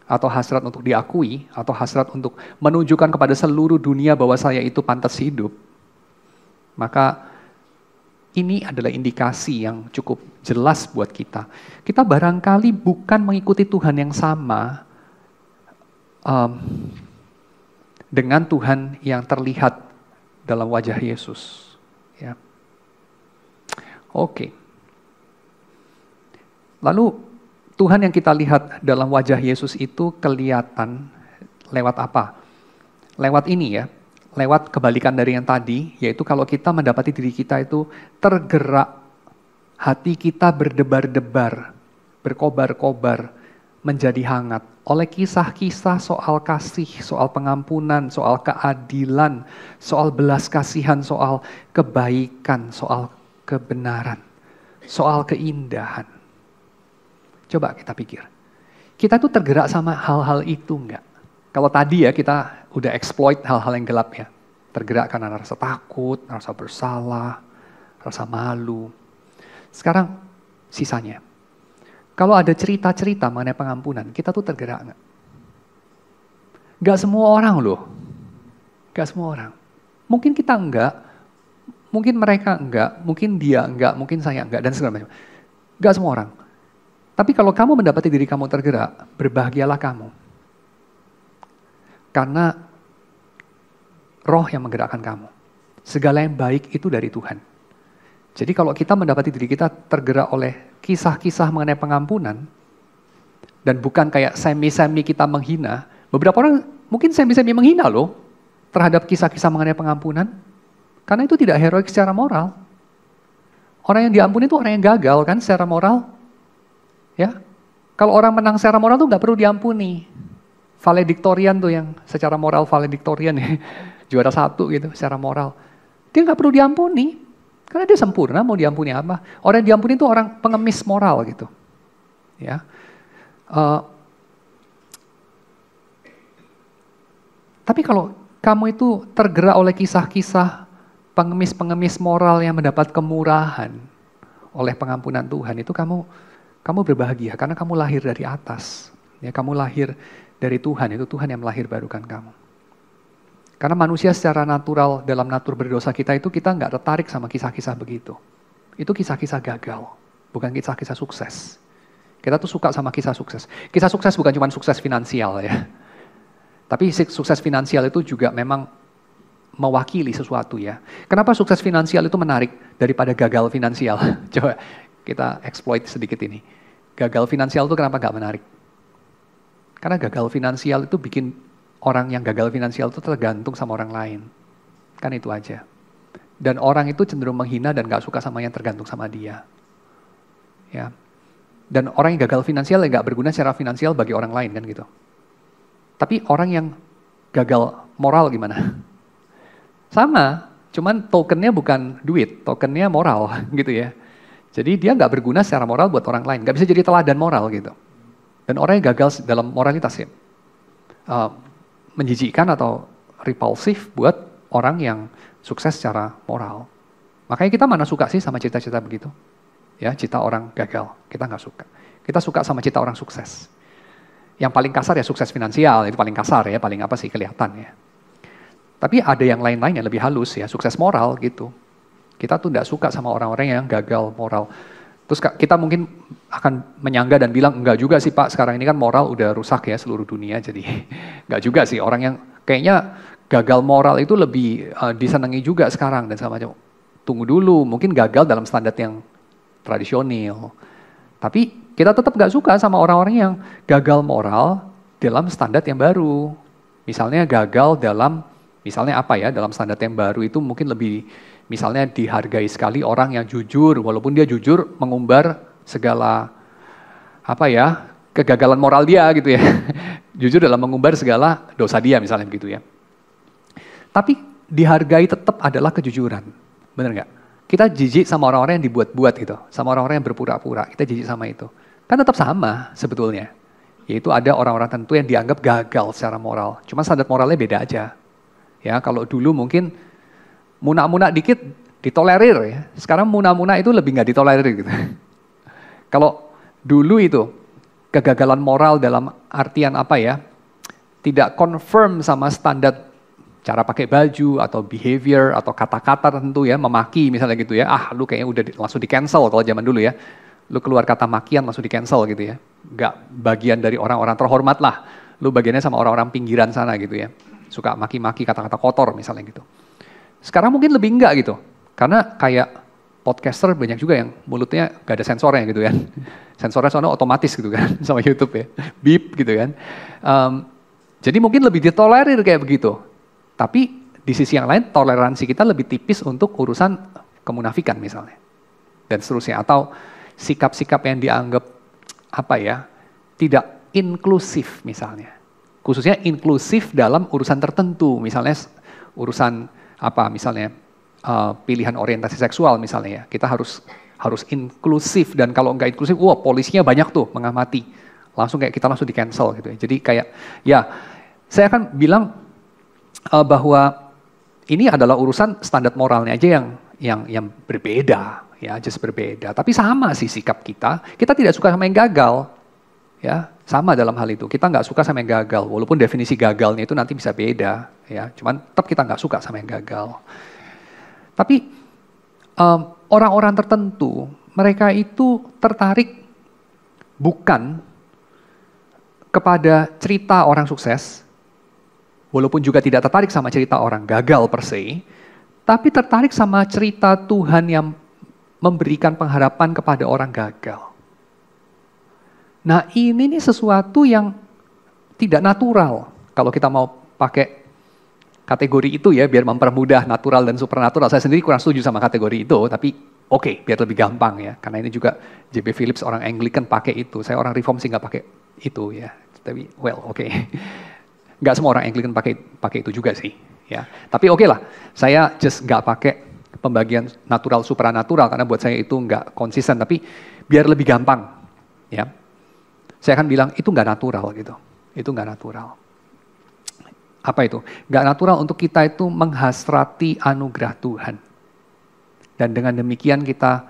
atau hasrat untuk diakui, atau hasrat untuk menunjukkan kepada seluruh dunia bahwa saya itu pantas hidup, maka ini adalah indikasi yang cukup jelas buat kita. Kita barangkali bukan mengikuti Tuhan yang sama dengan Tuhan yang terlihat dalam wajah Yesus. Ya. Oke. Lalu Tuhan yang kita lihat dalam wajah Yesus itu kelihatan lewat apa? Lewat ini ya, lewat kebalikan dari yang tadi, yaitu kalau kita mendapati diri kita itu tergerak, hati kita berdebar-debar, berkobar-kobar, menjadi hangat oleh kisah-kisah soal kasih, soal pengampunan, soal keadilan, soal belas kasihan, soal kebaikan, soal kebenaran, soal keindahan. Coba kita pikir, kita tuh tergerak sama hal-hal itu enggak? Kalau tadi ya kita udah exploit hal-hal yang gelap ya, tergerak karena rasa takut, rasa bersalah, rasa malu. Sekarang sisanya. Kalau ada cerita-cerita mengenai pengampunan, kita tuh tergerak nggak? Nggak semua orang loh. Nggak semua orang. Mungkin kita enggak, mungkin mereka enggak, mungkin dia enggak, mungkin saya enggak, dan segala macam. Nggak semua orang. Tapi kalau kamu mendapati diri kamu tergerak, berbahagialah kamu. Karena roh yang menggerakkan kamu. Segala yang baik itu dari Tuhan. Jadi kalau kita mendapati diri kita tergerak oleh kisah-kisah mengenai pengampunan, dan bukan kayak semi-semi kita menghina, beberapa orang mungkin semi-semi menghina loh, terhadap kisah-kisah mengenai pengampunan, karena itu tidak heroik secara moral. Orang yang diampuni itu orang yang gagal kan secara moral. Ya, kalau orang menang secara moral tuh nggak perlu diampuni. Valedictorian tuh yang secara moral valedictorian ya, juara 1 gitu secara moral. Dia nggak perlu diampuni. Karena dia sempurna, mau diampuni apa? Orang yang diampuni itu orang pengemis moral gitu. Ya, tapi kalau kamu itu tergerak oleh kisah-kisah pengemis-pengemis moral yang mendapat kemurahan oleh pengampunan Tuhan, itu kamu Kamu berbahagia karena kamu lahir dari atas. Ya, kamu lahir dari Tuhan, itu Tuhan yang melahir barukan kamu. Karena manusia secara natural, dalam natur berdosa kita itu kita nggak tertarik sama kisah-kisah begitu. Itu kisah-kisah gagal, bukan kisah-kisah sukses. Kita tuh suka sama kisah sukses. Kisah sukses bukan cuma sukses finansial ya. Tapi sukses finansial itu juga memang mewakili sesuatu ya. Kenapa sukses finansial itu menarik daripada gagal finansial? Coba kita exploit sedikit ini. Gagal finansial itu kenapa nggak menarik? Karena gagal finansial itu bikin orang yang gagal finansial itu tergantung sama orang lain. Kan itu aja. Dan orang itu cenderung menghina dan nggak suka sama yang tergantung sama dia. Ya. Dan orang yang gagal finansial ya nggak berguna secara finansial bagi orang lain kan gitu. Tapi orang yang gagal moral gimana? Sama, cuman tokennya bukan duit, tokennya moral gitu ya. Jadi dia nggak berguna secara moral buat orang lain, nggak bisa jadi teladan moral gitu. Dan orang yang gagal dalam moralitas ya, menjijikkan atau repulsif buat orang yang sukses secara moral. Makanya kita mana suka sih sama cerita-cerita begitu? Ya, cerita orang gagal, kita nggak suka. Kita suka sama cerita orang sukses. Yang paling kasar ya sukses finansial, itu paling kasar ya, paling apa sih kelihatan ya. Tapi ada yang lain-lain yang lebih halus ya, sukses moral gitu. Kita tuh nggak suka sama orang-orang yang gagal moral. Terus kita mungkin akan menyangga dan bilang, enggak juga sih Pak, sekarang ini kan moral udah rusak ya seluruh dunia, jadi enggak juga sih. Orang yang kayaknya gagal moral itu lebih disenangi juga sekarang dan segala macam. Tunggu dulu, mungkin gagal dalam standar yang tradisional. Tapi kita tetap nggak suka sama orang-orang yang gagal moral dalam standar yang baru. Misalnya gagal dalam, misalnya apa ya, dalam standar yang baru itu mungkin lebih, misalnya dihargai sekali orang yang jujur, walaupun dia jujur mengumbar segala, apa ya, kegagalan moral dia gitu ya. Jujur dalam mengumbar segala dosa dia misalnya begitu ya. Tapi dihargai tetap adalah kejujuran, benar nggak? Kita jijik sama orang-orang yang dibuat-buat gitu, sama orang-orang yang berpura-pura, kita jijik sama itu. Kan tetap sama sebetulnya, yaitu ada orang-orang tertentu yang dianggap gagal secara moral, cuma standar moralnya beda aja. Ya, kalau dulu mungkin munak-munak dikit ditolerir ya, sekarang munak-munak itu lebih nggak ditolerir gitu. Kalau dulu itu kegagalan moral dalam artian apa ya, tidak confirm sama standar cara pakai baju atau behavior atau kata-kata tertentu ya, memaki misalnya gitu ya, lu kayaknya udah langsung di cancel kalau zaman dulu ya, lu keluar kata makian langsung di cancel gitu ya, nggak bagian dari orang-orang terhormat lah, lu bagiannya sama orang-orang pinggiran sana gitu ya, suka maki-maki kata-kata kotor misalnya gitu. Sekarang mungkin lebih enggak gitu, karena kayak podcaster banyak juga yang mulutnya gak ada sensornya gitu kan, sensornya soalnya otomatis gitu kan, sama YouTube ya, beep gitu kan. Jadi mungkin lebih ditolerir kayak begitu. Tapi di sisi yang lain toleransi kita lebih tipis untuk urusan kemunafikan misalnya. Dan seterusnya. Atau sikap-sikap yang dianggap apa ya, tidak inklusif misalnya. Khususnya inklusif dalam urusan tertentu. Misalnya urusan apa misalnya pilihan orientasi seksual misalnya ya. Kita harus inklusif dan kalau nggak inklusif, polisinya banyak tuh mengamati. Langsung kayak kita langsung di cancel gitu ya. Jadi kayak ya saya akan bilang bahwa ini adalah urusan standar moralnya aja yang berbeda, ya, just berbeda. Tapi sama sih sikap kita. Kita tidak suka sama yang gagal, ya, sama dalam hal itu. Kita nggak suka sama yang gagal, walaupun definisi gagalnya itu nanti bisa beda, ya. Cuman tetap kita nggak suka sama yang gagal. Tapi orang-orang tertentu, mereka itu tertarik bukan kepada cerita orang sukses. Walaupun juga tidak tertarik sama cerita orang gagal per se, tapi tertarik sama cerita Tuhan yang memberikan pengharapan kepada orang gagal. Nah ini nih sesuatu yang tidak natural. Kalau kita mau pakai kategori itu ya, biar mempermudah natural dan supernatural. Saya sendiri kurang setuju sama kategori itu, tapi oke, biar lebih gampang ya. Karena ini juga J.B. Phillips orang Anglican pakai itu. Saya orang Reform sih nggak pakai itu ya. Tapi oke. Nggak semua orang Anglican pakai itu juga sih, ya. Tapi oke lah, saya just nggak pakai pembagian natural supranatural karena buat saya itu nggak konsisten. Tapi biar lebih gampang, ya. Saya akan bilang itu nggak natural gitu, itu nggak natural. Apa itu? Nggak natural untuk kita itu menghasrati anugerah Tuhan. Dan dengan demikian kita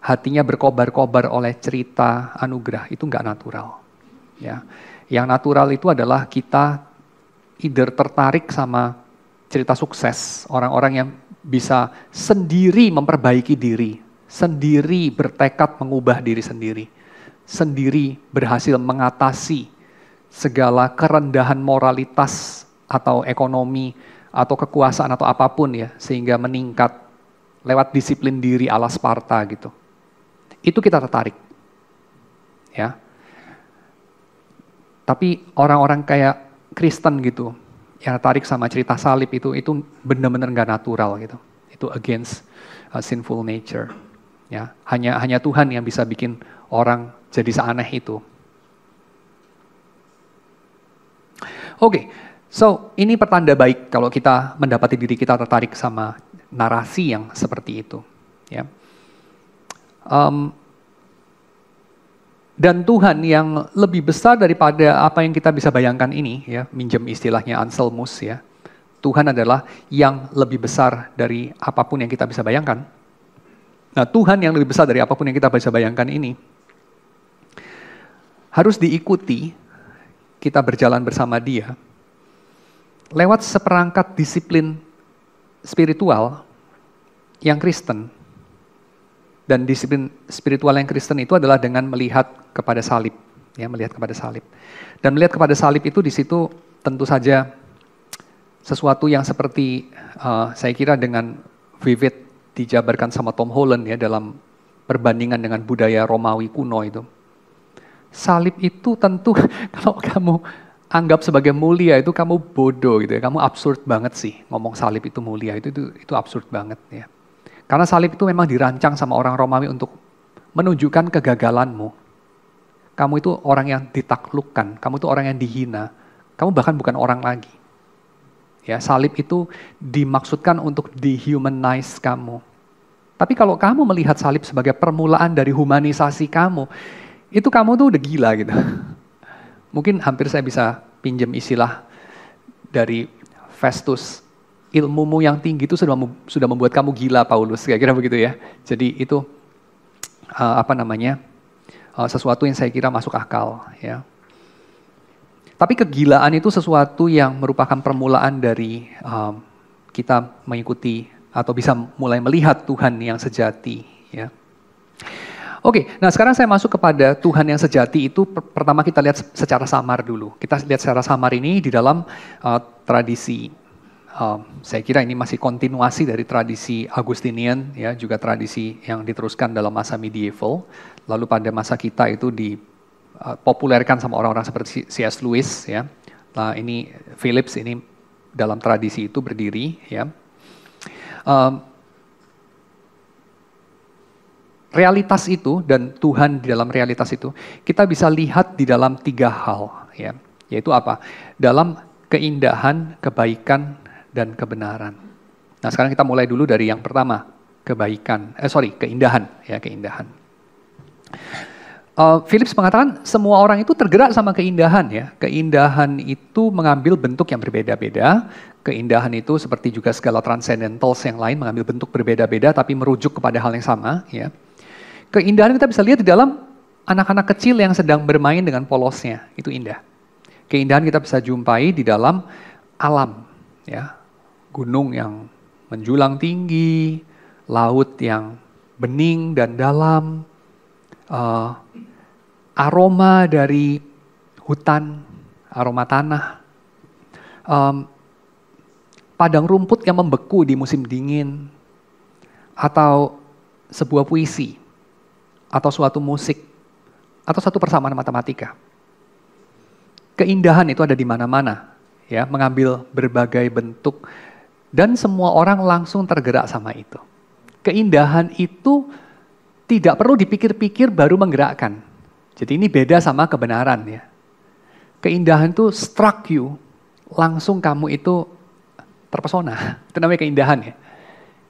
hatinya berkobar-kobar oleh cerita anugerah, itu nggak natural. Ya. Yang natural itu adalah kita either tertarik sama cerita sukses, orang-orang yang bisa sendiri memperbaiki diri, sendiri bertekad mengubah diri sendiri, sendiri berhasil mengatasi segala kerendahan moralitas atau ekonomi atau kekuasaan atau apapun ya, sehingga meningkat lewat disiplin diri ala Sparta gitu. Itu kita tertarik. Ya. Tapi orang-orang kayak Kristen gitu, yang tertarik sama cerita salib itu benar-benar nggak natural gitu. Itu against sinful nature. Ya, hanya Tuhan yang bisa bikin orang jadi seaneh itu. Oke, so ini pertanda baik kalau kita mendapati diri kita tertarik sama narasi yang seperti itu. Ya. Dan Tuhan yang lebih besar daripada apa yang kita bisa bayangkan ini, ya, minjem istilahnya Anselmus ya. Tuhan adalah yang lebih besar dari apapun yang kita bisa bayangkan. Nah, Tuhan yang lebih besar dari apapun yang kita bisa bayangkan ini harus diikuti, kita berjalan bersama Dia lewat seperangkat disiplin spiritual yang Kristen. Dan disiplin spiritual yang Kristen itu adalah dengan melihat kepada salib, ya, melihat kepada salib. Dan melihat kepada salib itu di situ tentu saja sesuatu yang seperti saya kira dengan vivid dijabarkan sama Tom Holland ya dalam perbandingan dengan budaya Romawi kuno itu. Salib itu tentu kalau kamu anggap sebagai mulia itu kamu bodoh gitu ya, kamu absurd banget sih ngomong salib itu mulia, itu absurd banget ya. Karena salib itu memang dirancang sama orang Romawi untuk menunjukkan kegagalanmu. Kamu itu orang yang ditaklukkan, kamu itu orang yang dihina, kamu bahkan bukan orang lagi. Ya, salib itu dimaksudkan untuk dehumanize kamu. Tapi kalau kamu melihat salib sebagai permulaan dari humanisasi kamu, itu kamu tuh udah gila gitu. Mungkin hampir saya bisa pinjam istilah dari Festus. Ilmumu yang tinggi itu sudah membuat kamu gila, Paulus, kira-kira begitu ya. Jadi itu sesuatu yang saya kira masuk akal ya. Tapi kegilaan itu sesuatu yang merupakan permulaan dari kita mengikuti atau bisa mulai melihat Tuhan yang sejati ya. Oke, nah sekarang saya masuk kepada Tuhan yang sejati itu pertama kita lihat secara samar dulu. Kita lihat secara samar ini di dalam tradisi. Saya kira ini masih kontinuasi dari tradisi Agustinian, ya, juga tradisi yang diteruskan dalam masa medieval. Lalu pada masa kita itu dipopulerkan sama orang-orang seperti C.S. Lewis, ya. Nah, ini Phillips ini dalam tradisi itu berdiri, ya. Realitas itu dan Tuhan di dalam realitas itu kita bisa lihat di dalam 3 hal, ya. Yaitu apa? Dalam keindahan, kebaikan, dan kebenaran. Nah, sekarang kita mulai dulu dari yang pertama, keindahan, ya, keindahan. Phillips mengatakan semua orang itu tergerak sama keindahan, ya. Keindahan itu mengambil bentuk yang berbeda-beda. Keindahan itu seperti juga segala transcendentals yang lain mengambil bentuk berbeda-beda tapi merujuk kepada hal yang sama, ya. Keindahan kita bisa lihat di dalam anak-anak kecil yang sedang bermain dengan polosnya, itu indah. Keindahan kita bisa jumpai di dalam alam, ya. Gunung yang menjulang tinggi, laut yang bening dan dalam, aroma dari hutan, aroma tanah, padang rumput yang membeku di musim dingin, atau sebuah puisi, atau suatu musik, atau satu persamaan matematika. Keindahan itu ada di mana-mana, ya, mengambil berbagai bentuk. Dan semua orang langsung tergerak sama itu. Keindahan itu tidak perlu dipikir-pikir baru menggerakkan. Jadi ini beda sama kebenaran ya. Keindahan itu struck you, langsung kamu itu terpesona. Itu namanya keindahan ya.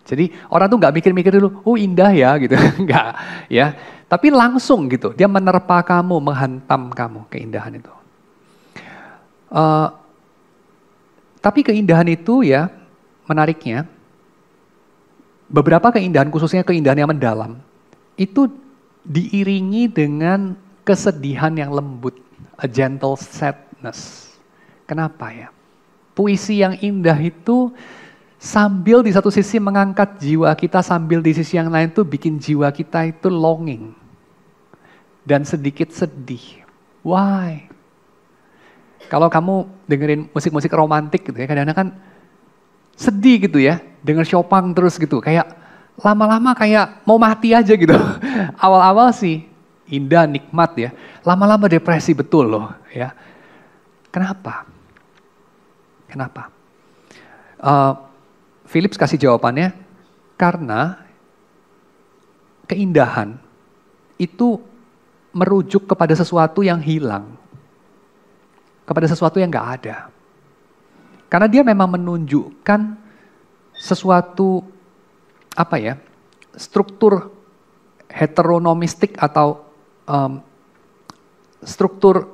Jadi orang tuh nggak mikir-mikir dulu, oh indah ya gitu, nggak ya. Tapi langsung gitu, dia menerpa kamu, menghantam kamu, keindahan itu. Tapi keindahan itu ya, menariknya, beberapa keindahan, khususnya keindahan yang mendalam, itu diiringi dengan kesedihan yang lembut, a gentle sadness. Kenapa ya? Puisi yang indah itu sambil di satu sisi mengangkat jiwa kita, sambil di sisi yang lain tuh bikin jiwa kita itu longing. Dan sedikit sedih. Why? Kalau kamu dengerin musik-musik romantik gitu ya, kadang-kadang kan sedih gitu ya, denger Chopin terus gitu, kayak lama-lama kayak mau mati aja gitu. Awal-awal sih indah, nikmat ya, lama-lama depresi betul loh ya. Kenapa? Kenapa? Philips kasih jawabannya, karena keindahan itu merujuk kepada sesuatu yang hilang. Kepada sesuatu yang gak ada. Karena dia memang menunjukkan sesuatu, struktur heteronomistik atau struktur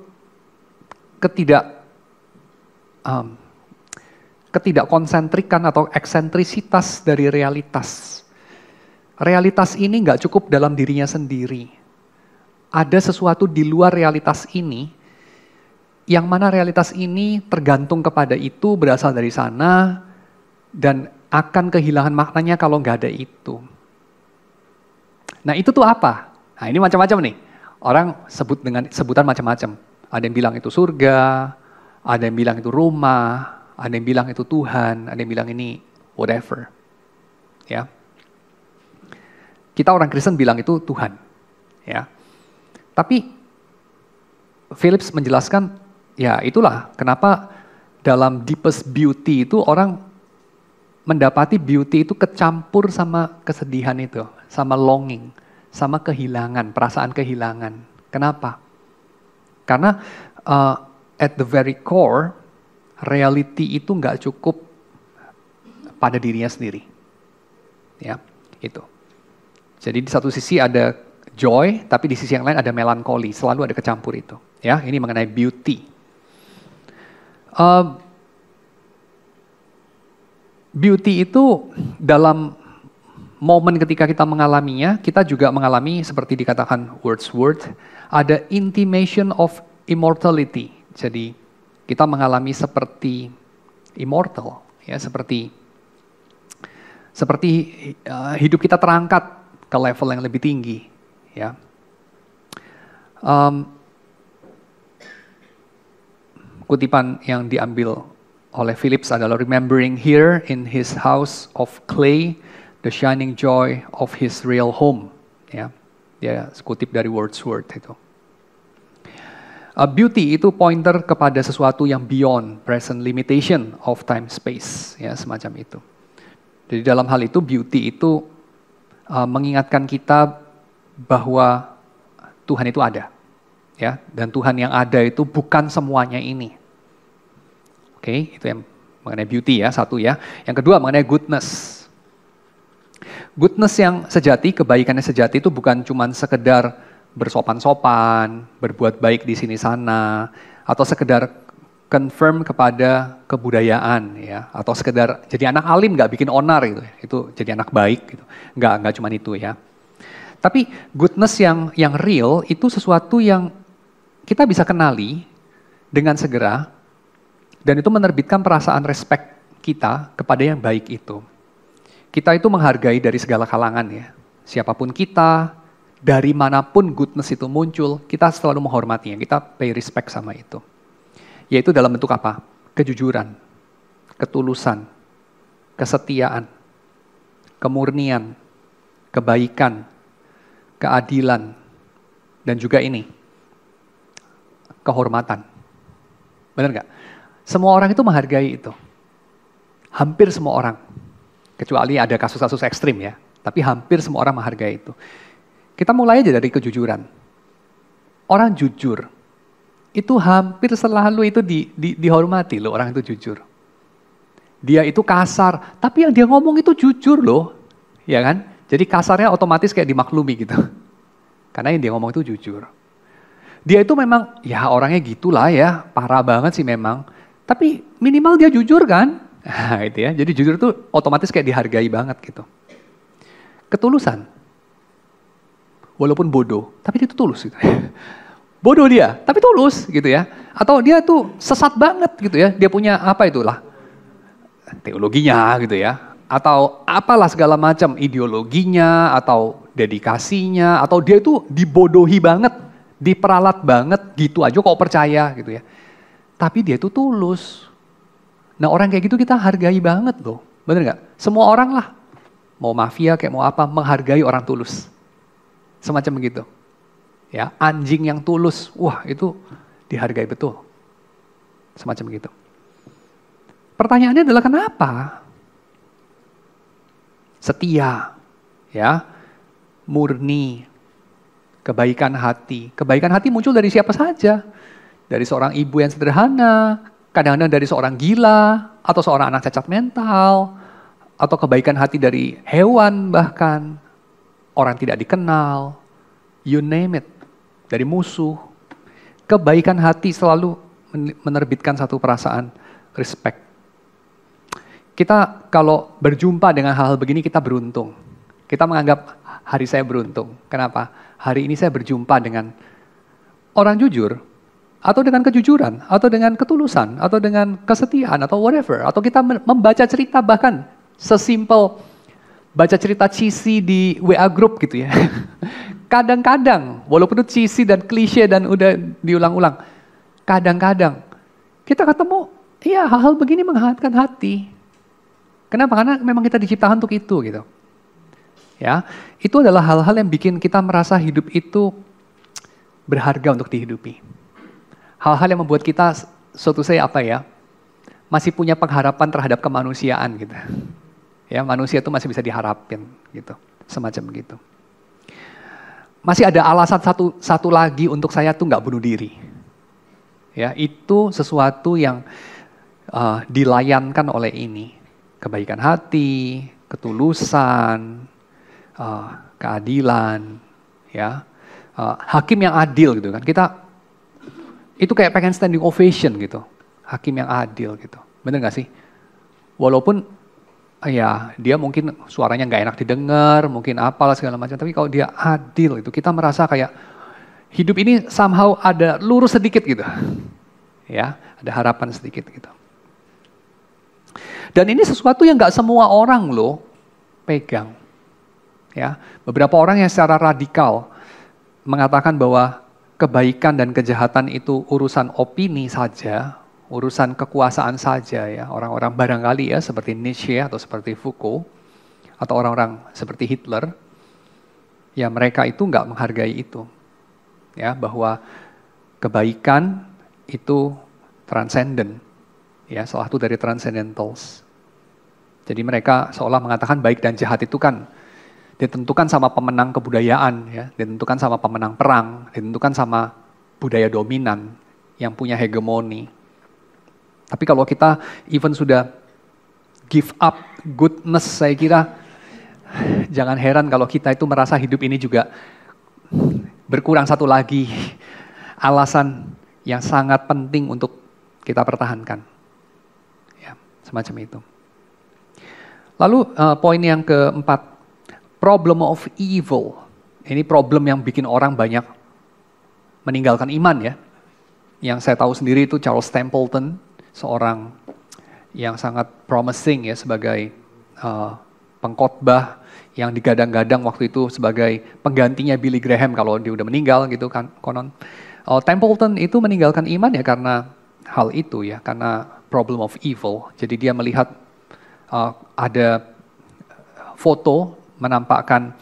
ketidakkonsentrikan atau eksentrisitas dari realitas. Realitas ini nggak cukup dalam dirinya sendiri. Ada sesuatu di luar realitas ini, yang mana realitas ini tergantung kepada itu, berasal dari sana, dan akan kehilangan maknanya kalau nggak ada itu. Nah itu tuh apa? Nah ini macam-macam nih. Orang sebut dengan sebutan macam-macam. Ada yang bilang itu surga, ada yang bilang itu rumah, ada yang bilang itu Tuhan, ada yang bilang ini whatever. Ya. Kita orang Kristen bilang itu Tuhan. Ya. Tapi Philips menjelaskan, ya itulah kenapa dalam deepest beauty itu orang mendapati beauty itu kecampur sama kesedihan itu, sama longing, sama kehilangan, perasaan kehilangan. Kenapa? Karena at the very core, reality itu nggak cukup pada dirinya sendiri. Ya, itu. Jadi di satu sisi ada joy, tapi di sisi yang lain ada melankoli, selalu ada kecampur itu. Ya, ini mengenai beauty. Beauty itu dalam momen ketika kita mengalaminya, kita juga mengalami seperti dikatakan Wordsworth, ada intimation of immortality. Jadi kita mengalami seperti immortal, ya seperti hidup kita terangkat ke level yang lebih tinggi, ya. Kutipan yang diambil oleh Philips adalah remembering here in his house of clay the shining joy of his real home. Ya, dia kutip dari Wordsworth itu. Beauty itu pointer kepada sesuatu yang beyond present limitation of time space, ya semacam itu. Jadi dalam hal itu beauty itu mengingatkan kita bahwa Tuhan itu ada, ya, dan Tuhan yang ada itu bukan semuanya ini. Oke, itu yang mengenai beauty ya, satu ya. Yang kedua mengenai goodness. Goodness yang sejati, kebaikannya sejati itu bukan cuma sekedar bersopan-sopan, berbuat baik di sini sana, atau sekedar confirm kepada kebudayaan ya, atau sekedar jadi anak alim nggak bikin onar gitu, itu jadi anak baik gitu. Nggak cuma itu ya. Tapi goodness yang real itu sesuatu yang kita bisa kenali dengan segera, dan itu menerbitkan perasaan respect kita kepada yang baik itu. Kita itu menghargai dari segala kalangan ya. Siapapun kita, dari manapun goodness itu muncul, kita selalu menghormatinya, kita pay respect sama itu. Yaitu dalam bentuk apa? Kejujuran, ketulusan, kesetiaan, kemurnian, kebaikan, keadilan, dan juga ini, kehormatan. Benar nggak? Semua orang itu menghargai itu. Hampir semua orang. Kecuali ada kasus-kasus ekstrim ya. Tapi hampir semua orang menghargai itu. Kita mulai aja dari kejujuran. Orang jujur. Itu hampir selalu itu dihormati loh, orang itu jujur. Dia itu kasar, tapi yang dia ngomong itu jujur loh. Ya kan? Jadi kasarnya otomatis kayak dimaklumi gitu. Karena yang dia ngomong itu jujur. Dia itu memang, ya orangnya gitulah ya, parah banget sih memang. Tapi minimal dia jujur kan? Nah, itu ya. Jadi jujur itu otomatis kayak dihargai banget gitu. Ketulusan. walaupun bodoh, tapi dia tuh tulus gitu. Bodoh dia, tapi tulus gitu ya. Atau dia tuh sesat banget gitu ya, dia punya apa itulah, teologinya gitu ya. Atau apalah segala macam ideologinya, atau dedikasinya, atau dia tuh dibodohi banget, diperalat banget, gitu aja kok percaya gitu ya. Tapi dia tuh tulus. Nah orang kayak gitu kita hargai banget loh, bener nggak? Semua orang lah, mau mafia kayak mau apa, menghargai orang tulus. Semacam begitu. Ya, anjing yang tulus, wah itu dihargai betul. Semacam begitu. Pertanyaannya adalah kenapa? Setia, ya, murni, kebaikan hati. Kebaikan hati muncul dari siapa saja. Dari seorang ibu yang sederhana, kadang-kadang dari seorang gila, atau seorang anak cacat mental, atau kebaikan hati dari hewan bahkan, orang tidak dikenal, you name it, dari musuh. Kebaikan hati selalu menerbitkan satu perasaan respect. Kita kalau berjumpa dengan hal-hal begini kita beruntung. Kita menganggap hari saya beruntung. Kenapa? Hari ini saya berjumpa dengan orang jujur, atau dengan kejujuran, atau dengan ketulusan, atau dengan kesetiaan, atau whatever. Atau kita membaca cerita bahkan sesimpel baca cerita cheesy di WA group gitu ya. Kadang-kadang, walaupun itu cheesy dan klise dan udah diulang-ulang, kadang-kadang kita ketemu, iya hal-hal begini menghangatkan hati. Kenapa? Karena memang kita diciptakan untuk itu gitu. Ya, itu adalah hal-hal yang bikin kita merasa hidup itu berharga untuk dihidupi. Hal-hal yang membuat kita, so to say apa ya, masih punya pengharapan terhadap kemanusiaan gitu. Ya, manusia itu masih bisa diharapin gitu, semacam begitu. Masih ada alasan satu lagi untuk saya tuh nggak bunuh diri. Ya, itu sesuatu yang dilayankan oleh ini, kebaikan hati, ketulusan, keadilan, ya, hakim yang adil gitu kan. Kita itu kayak pengen standing ovation gitu, hakim yang adil gitu, bener nggak sih? Walaupun ya dia mungkin suaranya nggak enak didengar, mungkin apalah segala macam, tapi kalau dia adil itu kita merasa kayak hidup ini somehow ada lurus sedikit gitu, ya, ada harapan sedikit gitu. Dan ini sesuatu yang nggak semua orang loh pegang, ya. Beberapa orang yang secara radikal mengatakan bahwa kebaikan dan kejahatan itu urusan opini saja, urusan kekuasaan saja ya. Orang-orang barangkali ya seperti Nietzsche atau seperti Foucault atau orang-orang seperti Hitler, ya mereka itu nggak menghargai itu. Ya, bahwa kebaikan itu transcendent, ya, salah satu dari transcendentals. Jadi mereka seolah mengatakan baik dan jahat itu kan ditentukan sama pemenang kebudayaan, ya, ditentukan sama pemenang perang, ditentukan sama budaya dominan yang punya hegemoni. Tapi kalau kita even sudah give up goodness, saya kira jangan heran kalau kita itu merasa hidup ini juga berkurang satu lagi alasan yang sangat penting untuk kita pertahankan. Ya, semacam itu. Lalu poin yang keempat, problem of evil. Ini problem yang bikin orang banyak meninggalkan iman ya. Yang saya tahu sendiri itu Charles Templeton, seorang yang sangat promising ya sebagai pengkhotbah yang digadang-gadang waktu itu sebagai penggantinya Billy Graham kalau dia udah meninggal gitu kan konon. Templeton itu meninggalkan iman ya karena hal itu ya, karena problem of evil. Jadi dia melihat ada foto menampakkan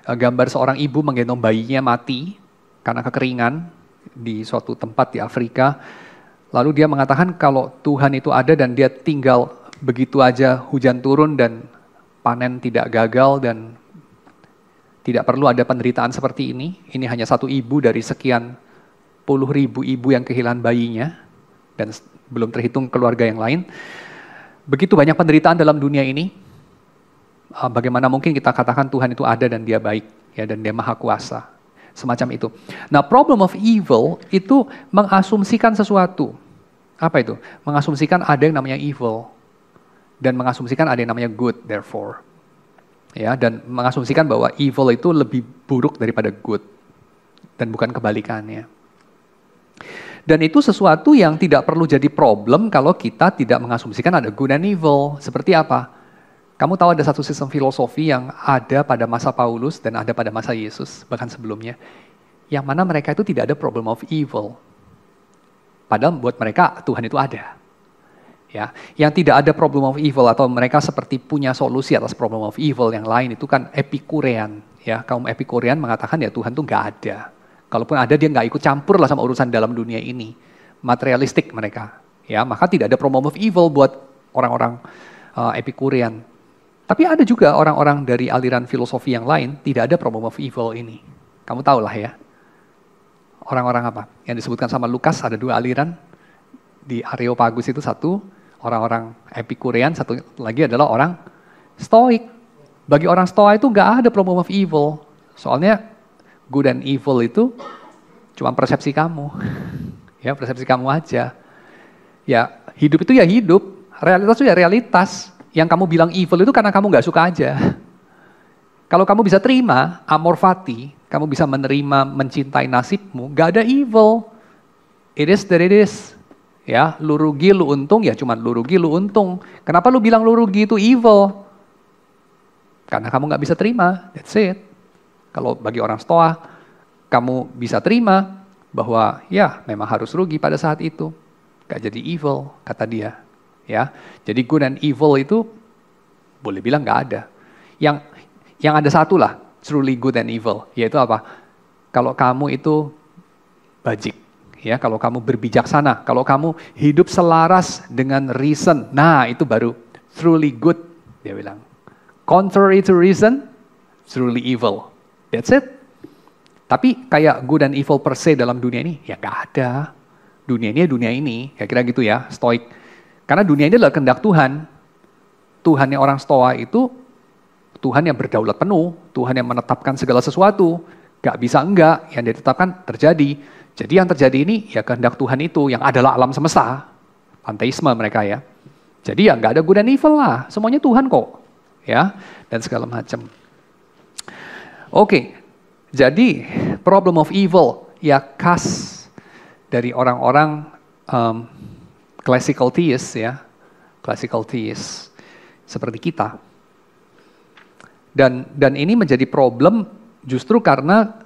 gambar seorang ibu menggendong bayinya mati karena kekeringan di suatu tempat di Afrika. Lalu dia mengatakan kalau Tuhan itu ada dan dia tinggal begitu aja hujan turun dan panen tidak gagal dan tidak perlu ada penderitaan seperti ini. Ini hanya satu ibu dari sekian puluh ribu ibu yang kehilangan bayinya dan belum terhitung keluarga yang lain. Begitu banyak penderitaan dalam dunia ini. Bagaimana mungkin kita katakan Tuhan itu ada dan dia baik ya dan dia maha kuasa. Semacam itu. Nah, problem of evil itu mengasumsikan sesuatu. Apa itu? Mengasumsikan ada yang namanya evil dan mengasumsikan ada yang namanya good therefore. Ya, dan mengasumsikan bahwa evil itu lebih buruk daripada good dan bukan kebalikannya. Dan itu sesuatu yang tidak perlu jadi problem kalau kita tidak mengasumsikan ada good and evil. Seperti apa? Kamu tahu ada satu sistem filosofi yang ada pada masa Paulus dan ada pada masa Yesus, bahkan sebelumnya, yang mana mereka itu tidak ada problem of evil. Padahal buat mereka Tuhan itu ada. Ya, yang tidak ada problem of evil atau mereka seperti punya solusi atas problem of evil yang lain itu kan Epikurean. Ya, kaum Epikurean mengatakan ya Tuhan tuh nggak ada. Kalaupun ada dia nggak ikut campur lah sama urusan dalam dunia ini. Materialistik mereka. Ya, maka tidak ada problem of evil buat orang-orang Epikurean. Tapi ada juga orang-orang dari aliran filosofi yang lain tidak ada problem of evil ini. Kamu tahu lah ya. Orang-orang apa? Yang disebutkan sama Lukas ada dua aliran. Di Areopagus itu satu, orang-orang Epikurean, satu lagi adalah orang Stoik. Bagi orang Stoa itu nggak ada problem of evil. Soalnya good and evil itu cuma persepsi kamu. Ya, persepsi kamu aja. Ya, hidup itu ya hidup. Realitas itu ya realitas. Yang kamu bilang evil itu karena kamu nggak suka aja. Kalau kamu bisa terima, amor fati, kamu bisa menerima, mencintai nasibmu, nggak ada evil. It is that it is. Ya, lu rugi, lu untung, ya cuma lu rugi, lu untung. Kenapa lu bilang lu rugi itu evil? Karena kamu nggak bisa terima, that's it. Kalau bagi orang Stoa, kamu bisa terima bahwa ya memang harus rugi pada saat itu. Gak jadi evil, kata dia. Ya, jadi good and evil itu boleh bilang nggak ada. Yang ada satu lah, truly good and evil, yaitu apa? Kalau kamu itu bajik, ya, kalau kamu berbijaksana, kalau kamu hidup selaras dengan reason, nah itu baru truly good, dia bilang. Contrary to reason, truly evil. That's it. Tapi kayak good and evil per se dalam dunia ini, ya nggak ada. Dunia ini, kira-kira gitu ya, Stoik. Karena dunia ini adalah kehendak Tuhan. Tuhannya orang Stoa itu Tuhan yang berdaulat penuh, Tuhan yang menetapkan segala sesuatu. Gak bisa enggak, yang ditetapkan terjadi. Jadi yang terjadi ini ya kehendak Tuhan itu, yang adalah alam semesta. Panteisme mereka ya. Jadi ya gak ada good and evil lah, semuanya Tuhan kok. Ya, dan segala macam. Oke, jadi problem of evil ya khas dari orang-orang classical theist ya, classical theist seperti kita. Dan ini menjadi problem justru karena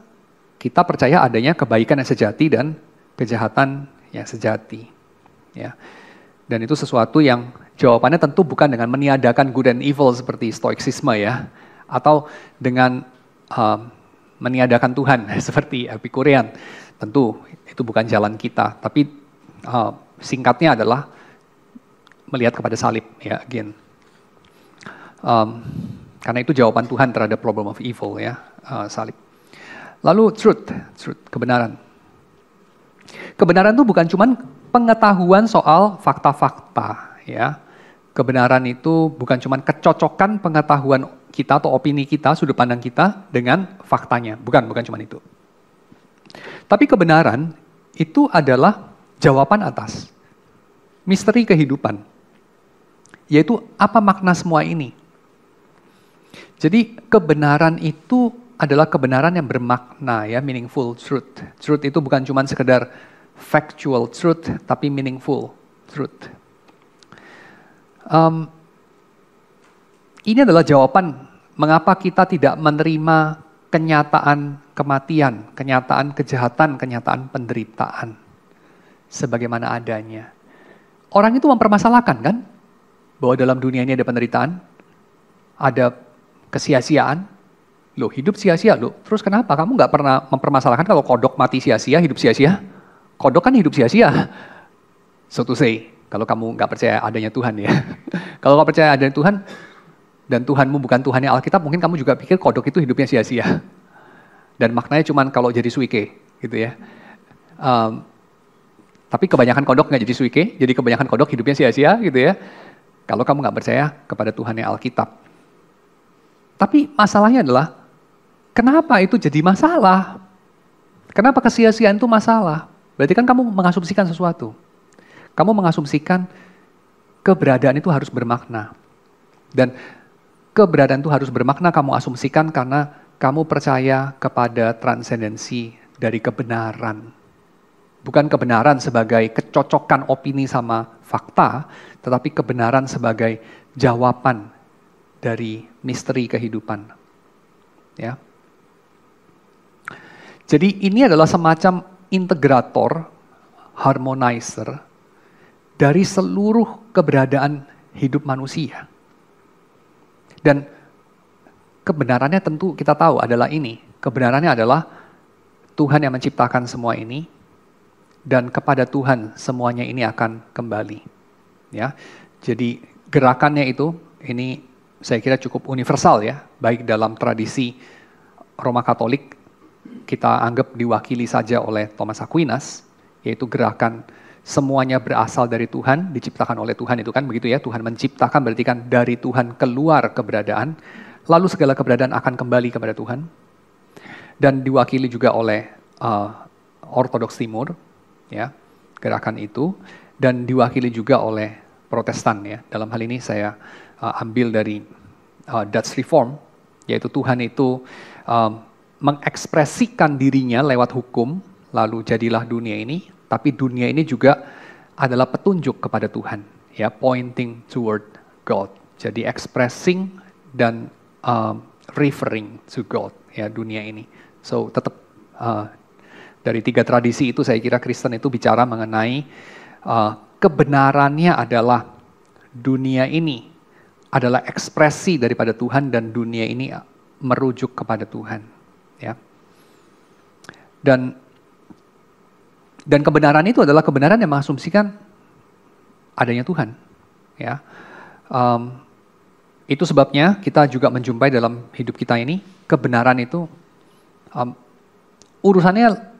kita percaya adanya kebaikan yang sejati dan kejahatan yang sejati. Ya. Dan itu sesuatu yang jawabannya tentu bukan dengan meniadakan good and evil seperti stoicisme ya, atau dengan meniadakan Tuhan seperti Epikurean. Tentu itu bukan jalan kita, tapi singkatnya adalah melihat kepada salib ya, again. Karena itu jawaban Tuhan terhadap problem of evil ya, salib. Lalu truth, kebenaran. Kebenaran itu bukan cuma pengetahuan soal fakta-fakta ya. Kebenaran itu bukan cuma kecocokan pengetahuan kita atau opini kita, sudut pandang kita dengan faktanya. Bukan cuma itu. Tapi kebenaran itu adalah jawaban atas misteri kehidupan. Yaitu apa makna semua ini? Jadi kebenaran itu adalah kebenaran yang bermakna ya, meaningful truth. Truth itu bukan cuma sekedar factual truth, tapi meaningful truth. Ini adalah jawaban mengapa kita tidak menerima kenyataan kematian, kenyataan kejahatan, kenyataan penderitaan sebagaimana adanya. Orang itu mempermasalahkan kan bahwa dalam dunia ini ada penderitaan, ada kesia-siaan. Loh, hidup sia-sia loh. Terus kenapa kamu nggak pernah mempermasalahkan kalau kodok mati sia-sia, hidup sia-sia? Kodok kan hidup sia-sia. So to say, kalau kamu nggak percaya adanya Tuhan ya. Kalau nggak percaya adanya Tuhan, dan Tuhanmu bukan Tuhannya Alkitab, mungkin kamu juga pikir kodok itu hidupnya sia-sia. Dan maknanya cuma kalau jadi suike, gitu ya. Tapi kebanyakan kodok nggak jadi suike, jadi kebanyakan kodok hidupnya sia-sia, gitu ya. Kalau kamu nggak percaya kepada Tuhannya Alkitab. Tapi masalahnya adalah, kenapa itu jadi masalah? Kenapa kesia-siaan itu masalah? Berarti kan kamu mengasumsikan sesuatu. Kamu mengasumsikan keberadaan itu harus bermakna. Dan keberadaan itu harus bermakna kamu asumsikan karena kamu percaya kepada transendensi dari kebenaran. Bukan kebenaran sebagai kecocokan opini sama fakta, tetapi kebenaran sebagai jawaban dari misteri kehidupan. Ya. Jadi ini adalah semacam integrator, harmonizer dari seluruh keberadaan hidup manusia. Dan kebenarannya tentu kita tahu adalah ini. Kebenarannya adalah Tuhan yang menciptakan semua ini, dan kepada Tuhan semuanya ini akan kembali. Ya, jadi gerakannya itu, ini saya kira cukup universal ya, baik dalam tradisi Roma Katolik, kita anggap diwakili saja oleh Thomas Aquinas, yaitu gerakan semuanya berasal dari Tuhan, diciptakan oleh Tuhan itu kan begitu ya, Tuhan menciptakan berarti kan dari Tuhan keluar keberadaan, lalu segala keberadaan akan kembali kepada Tuhan. Dan diwakili juga oleh Ortodoks Timur, ya, gerakan itu, dan diwakili juga oleh Protestan ya. Dalam hal ini saya ambil dari Dutch Reform, yaitu Tuhan itu mengekspresikan dirinya lewat hukum, lalu jadilah dunia ini, tapi dunia ini juga adalah petunjuk kepada Tuhan, ya, pointing toward God. Jadi expressing dan referring to God, ya, dunia ini. So tetap dari tiga tradisi itu saya kira Kristen itu bicara mengenai kebenarannya adalah dunia ini adalah ekspresi daripada Tuhan dan dunia ini merujuk kepada Tuhan, ya. Dan kebenaran itu adalah kebenaran yang mengasumsikan adanya Tuhan, ya. Itu sebabnya kita juga menjumpai dalam hidup kita ini kebenaran itu urusannya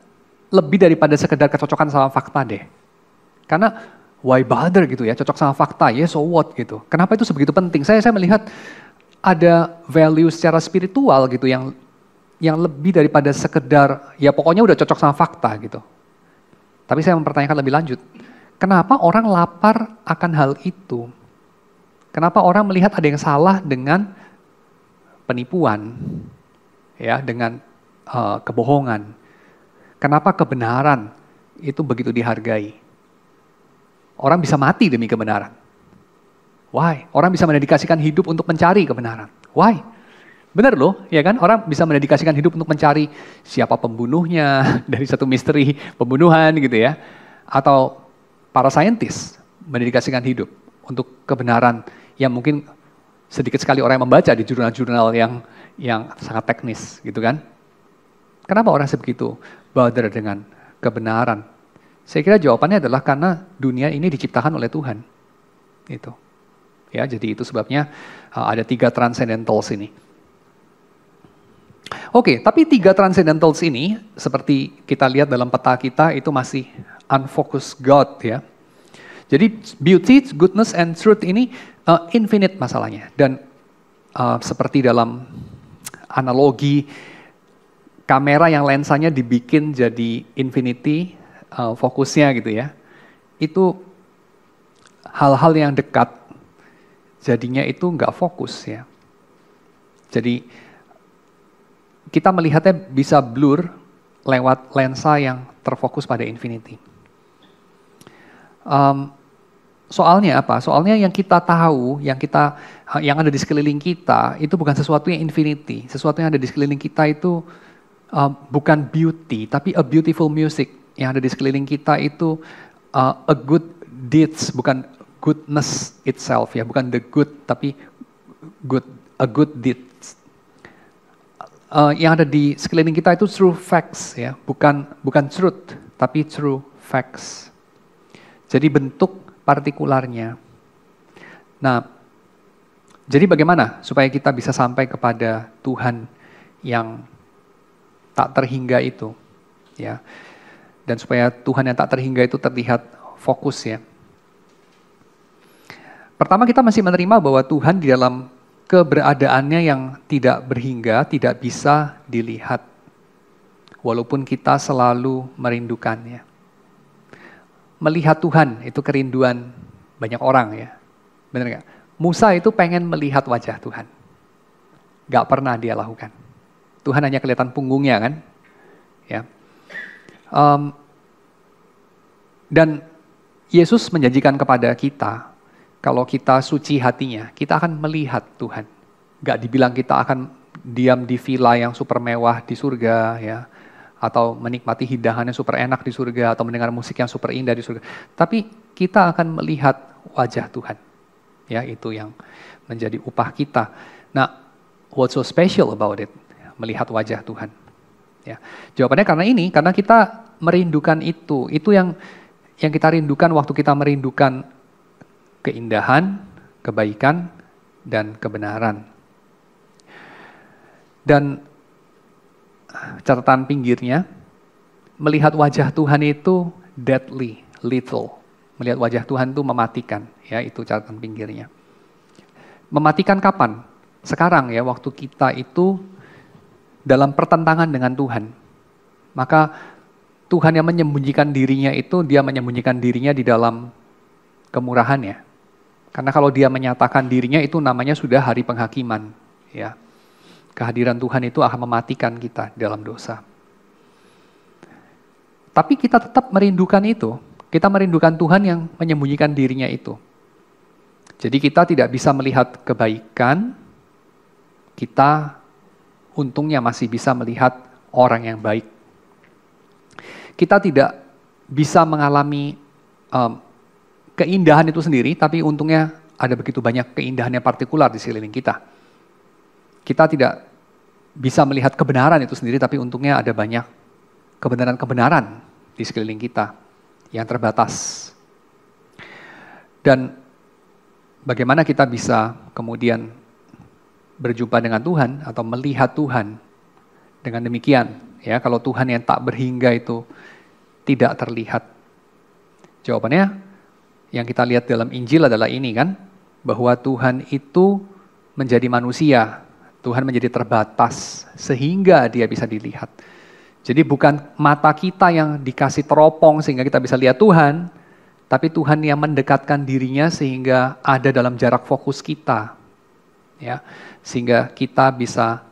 lebih daripada sekedar kecocokan sama fakta deh. Karena why bother gitu ya, cocok sama fakta, ya so what gitu. Kenapa itu sebegitu penting? Saya melihat ada value secara spiritual gitu yang lebih daripada sekedar ya pokoknya udah cocok sama fakta gitu. Tapi saya mempertanyakan lebih lanjut, kenapa orang lapar akan hal itu? Kenapa orang melihat ada yang salah dengan penipuan, ya, dengan kebohongan? Kenapa kebenaran itu begitu dihargai? Orang bisa mati demi kebenaran. Why? Orang bisa mendedikasikan hidup untuk mencari kebenaran. Why? Benar loh, ya kan? Orang bisa mendedikasikan hidup untuk mencari siapa pembunuhnya dari satu misteri pembunuhan gitu ya. Atau para saintis mendedikasikan hidup untuk kebenaran yang mungkin sedikit sekali orang yang membaca di jurnal-jurnal yang sangat teknis gitu kan. Kenapa orang sebegitu bother dengan kebenaran? Saya kira jawabannya adalah karena dunia ini diciptakan oleh Tuhan. Itu. Ya, jadi itu sebabnya ada 3 transcendentals ini. Oke, tapi 3 transcendentals ini seperti kita lihat dalam peta kita itu masih unfocused God ya. Jadi beauty, goodness, and truth ini infinite masalahnya. Dan seperti dalam analogi kamera yang lensanya dibikin jadi infinity fokusnya gitu ya. Itu hal-hal yang dekat jadinya itu nggak fokus ya. Jadi kita melihatnya bisa blur lewat lensa yang terfokus pada infinity. Soalnya apa? Soalnya yang kita tahu, yang ada di sekeliling kita itu bukan sesuatu yang infinity. Sesuatu yang ada di sekeliling kita itu bukan beauty, tapi a beautiful music. Yang ada di sekeliling kita itu a good deeds, bukan goodness itself ya, bukan the good, tapi a good deeds. Yang ada di sekeliling kita itu true facts ya, bukan truth, tapi true facts. Jadi bentuk partikularnya. Nah, jadi bagaimana supaya kita bisa sampai kepada Tuhan yang tak terhingga itu, ya, dan supaya Tuhan yang tak terhingga itu terlihat fokus ya. Pertama kita masih menerima bahwa Tuhan di dalam keberadaannya yang tidak berhingga, tidak bisa dilihat. Walaupun kita selalu merindukannya. Melihat Tuhan itu kerinduan banyak orang ya. Benar nggak? Musa itu pengen melihat wajah Tuhan. Gak pernah dia lakukan. Tuhan hanya kelihatan punggungnya kan. Ya. Dan Yesus menjanjikan kepada kita, kalau kita suci hatinya, kita akan melihat Tuhan. Gak dibilang kita akan diam di villa yang super mewah di surga, ya, atau menikmati hidangan yang super enak di surga, atau mendengar musik yang super indah di surga. Tapi kita akan melihat wajah Tuhan. Ya, itu yang menjadi upah kita. Nah, what's so special about it? Melihat wajah Tuhan. Ya, jawabannya karena kita merindukan itu. Itu yang kita rindukan waktu kita merindukan keindahan, kebaikan, dan kebenaran. Dan catatan pinggirnya, melihat wajah Tuhan itu deadly, lethal. Melihat wajah Tuhan itu mematikan, ya, itu catatan pinggirnya. Mematikan kapan? Sekarang ya, waktu kita itu dalam pertentangan dengan Tuhan. Maka Tuhan yang menyembunyikan dirinya itu, dia menyembunyikan dirinya di dalam kemurahannya. Karena kalau dia menyatakan dirinya itu namanya sudah hari penghakiman, ya. Kehadiran Tuhan itu akan mematikan kita dalam dosa. Tapi kita tetap merindukan itu. Kita merindukan Tuhan yang menyembunyikan dirinya itu. Jadi kita tidak bisa melihat kebaikan, kita untungnya masih bisa melihat orang yang baik. Kita tidak bisa mengalami keindahan itu sendiri, tapi untungnya ada begitu banyak keindahan yang partikular di sekeliling kita. Kita tidak bisa melihat kebenaran itu sendiri, tapi untungnya ada banyak kebenaran-kebenaran di sekeliling kita yang terbatas. Dan bagaimana kita bisa kemudian berjumpa dengan Tuhan atau melihat Tuhan dengan demikian, ya, kalau Tuhan yang tak berhingga itu tidak terlihat. Jawabannya yang kita lihat dalam Injil adalah ini kan, bahwa Tuhan itu menjadi manusia. Tuhan menjadi terbatas sehingga dia bisa dilihat. Jadi bukan mata kita yang dikasih teropong sehingga kita bisa lihat Tuhan, tapi Tuhan yang mendekatkan dirinya sehingga ada dalam jarak fokus kita. Ya, sehingga kita bisa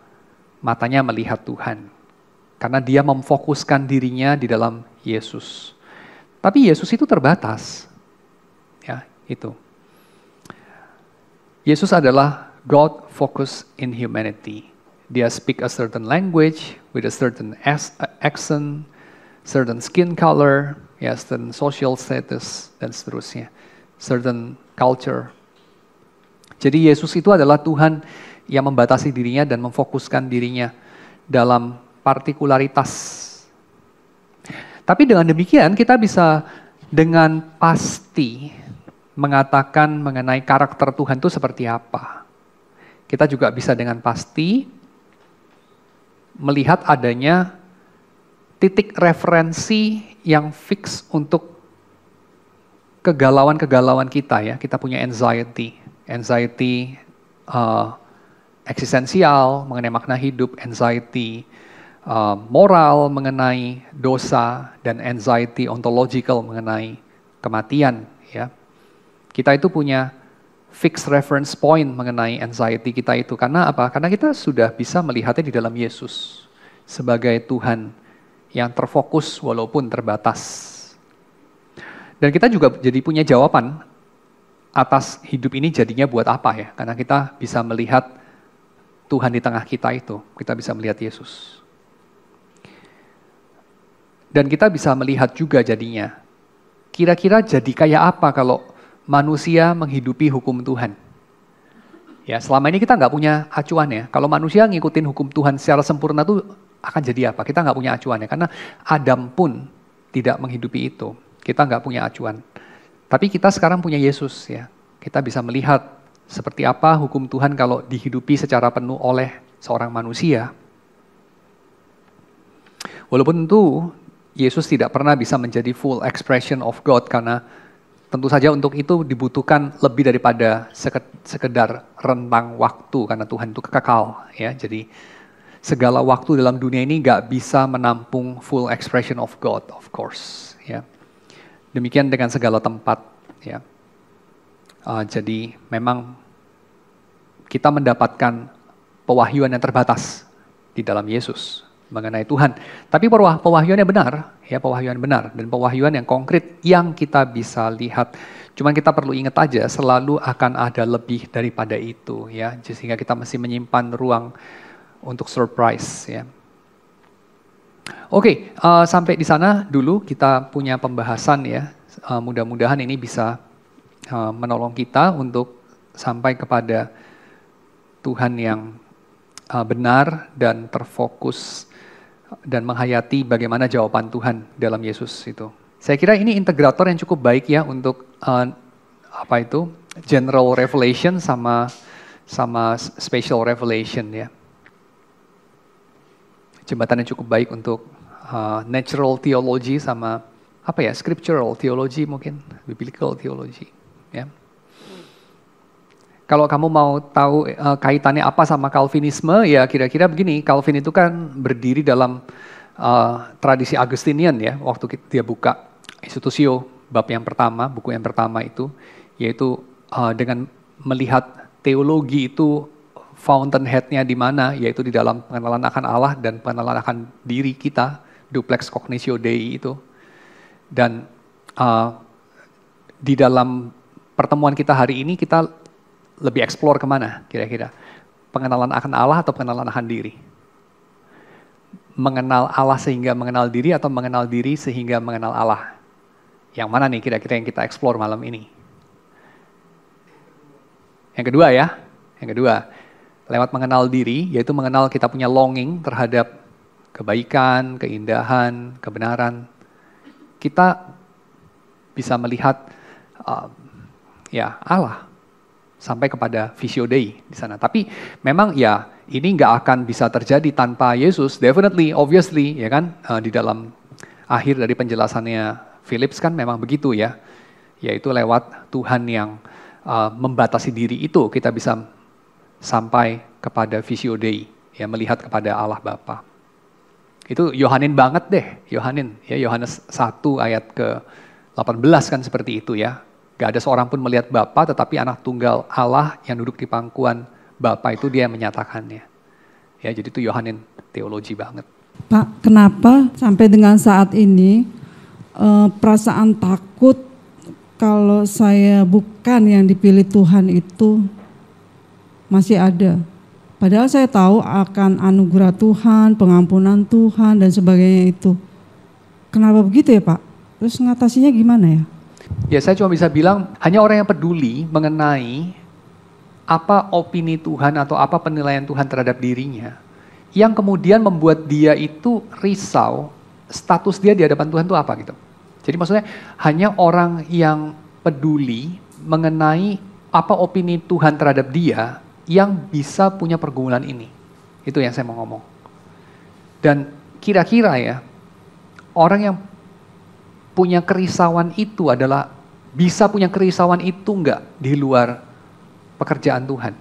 matanya melihat Tuhan. Karena dia memfokuskan dirinya di dalam Yesus. Tapi Yesus itu terbatas. Ya, itu. Yesus adalah God focus in humanity. Dia speak a certain language with a certain accent, certain skin color, ya, certain social status, dan seterusnya. Certain culture. Jadi Yesus itu adalah Tuhan yang membatasi dirinya dan memfokuskan dirinya dalam partikularitas. Tapi dengan demikian kita bisa dengan pasti mengatakan mengenai karakter Tuhan itu seperti apa. Kita juga bisa dengan pasti melihat adanya titik referensi yang fix untuk kegalauan-kegalauan kita ya. Kita punya anxiety eksistensial mengenai makna hidup, anxiety moral mengenai dosa, dan anxiety ontological mengenai kematian ya. Kita itu punya fixed reference point mengenai anxiety kita itu. Karena apa? Karena kita sudah bisa melihatnya di dalam Yesus sebagai Tuhan yang terfokus walaupun terbatas. Dan kita juga jadi punya jawaban atas hidup ini jadinya buat apa ya? Karena kita bisa melihat Tuhan di tengah kita itu. Kita bisa melihat Yesus. Dan kita bisa melihat juga jadinya, kira-kira jadi kayak apa kalau manusia menghidupi hukum Tuhan. Ya, selama ini kita nggak punya acuan ya. Kalau manusia ngikutin hukum Tuhan secara sempurna tuh akan jadi apa? Kita nggak punya acuan ya. Karena Adam pun tidak menghidupi itu. Kita nggak punya acuan. Tapi kita sekarang punya Yesus ya. Kita bisa melihat seperti apa hukum Tuhan kalau dihidupi secara penuh oleh seorang manusia. Walaupun tentu Yesus tidak pernah bisa menjadi full expression of God karena tentu saja untuk itu dibutuhkan lebih daripada sekedar rentang waktu karena Tuhan itu kekal ya. Jadi segala waktu dalam dunia ini nggak bisa menampung full expression of God, of course ya. Demikian dengan segala tempat ya. Jadi memang kita mendapatkan pewahyuan yang terbatas di dalam Yesus mengenai Tuhan. Tapi pewahyuannya benar, ya pewahyuan benar dan pewahyuan yang konkret yang kita bisa lihat. Cuman kita perlu ingat aja selalu akan ada lebih daripada itu ya, sehingga kita mesti menyimpan ruang untuk surprise ya. Oke, sampai di sana dulu kita punya pembahasan ya. Mudah-mudahan ini bisa menolong kita untuk sampai kepada Tuhan yang benar dan terfokus dan menghayati bagaimana jawaban Tuhan dalam Yesus itu. Saya kira ini integrator yang cukup baik ya untuk general revelation sama special revelation ya. Jembatan yang cukup baik untuk natural theology sama scriptural theology mungkin, biblical theology ya. Kalau kamu mau tahu kaitannya apa sama Calvinisme, ya kira-kira begini, Calvin itu kan berdiri dalam tradisi Augustinian ya, waktu dia buka Institutio, bab yang pertama, buku yang pertama itu, yaitu dengan melihat teologi itu fountainhead-nya di mana, yaitu di dalam pengenalan akan Allah dan pengenalan akan diri kita, duplex cognitio Dei itu. Dan di dalam pertemuan kita hari ini, kita lebih explore kemana kira-kira? Pengenalan akan Allah atau pengenalan akan diri? Mengenal Allah sehingga mengenal diri atau mengenal diri sehingga mengenal Allah? Yang mana nih kira-kira yang kita explore malam ini? Yang kedua ya, yang kedua. Lewat mengenal diri, yaitu mengenal kita punya longing terhadap kebaikan, keindahan, kebenaran. Kita bisa melihat Allah. Sampai kepada Visio Dei di sana. Tapi memang ya ini nggak akan bisa terjadi tanpa Yesus. Definitely, obviously, ya kan. Di dalam akhir dari penjelasannya Philips kan memang begitu ya. Yaitu lewat Tuhan yang membatasi diri itu kita bisa sampai kepada Visio Dei, ya melihat kepada Allah Bapa. Itu Yohanin banget deh, Yohanin. Ya Yohanes 1 ayat ke-18 kan seperti itu ya. Gak ada seorang pun melihat Bapa, tetapi anak tunggal Allah yang duduk di pangkuan Bapa itu dia yang menyatakannya. Ya, jadi itu Yohanin teologi banget. Pak, kenapa sampai dengan saat ini perasaan takut kalau saya bukan yang dipilih Tuhan itu masih ada? Padahal saya tahu akan anugerah Tuhan, pengampunan Tuhan dan sebagainya itu. Kenapa begitu ya Pak? Terus ngatasinya gimana ya? Ya saya cuma bisa bilang hanya orang yang peduli mengenai apa opini Tuhan atau apa penilaian Tuhan terhadap dirinya yang kemudian membuat dia itu risau status dia di hadapan Tuhan itu apa gitu. Jadi maksudnya hanya orang yang peduli mengenai apa opini Tuhan terhadap dia yang bisa punya pergumulan ini. Itu yang saya mau ngomong. Dan kira-kira ya orang yang punya kerisauan itu adalah bisa punya kerisauan itu enggak di luar pekerjaan Tuhan.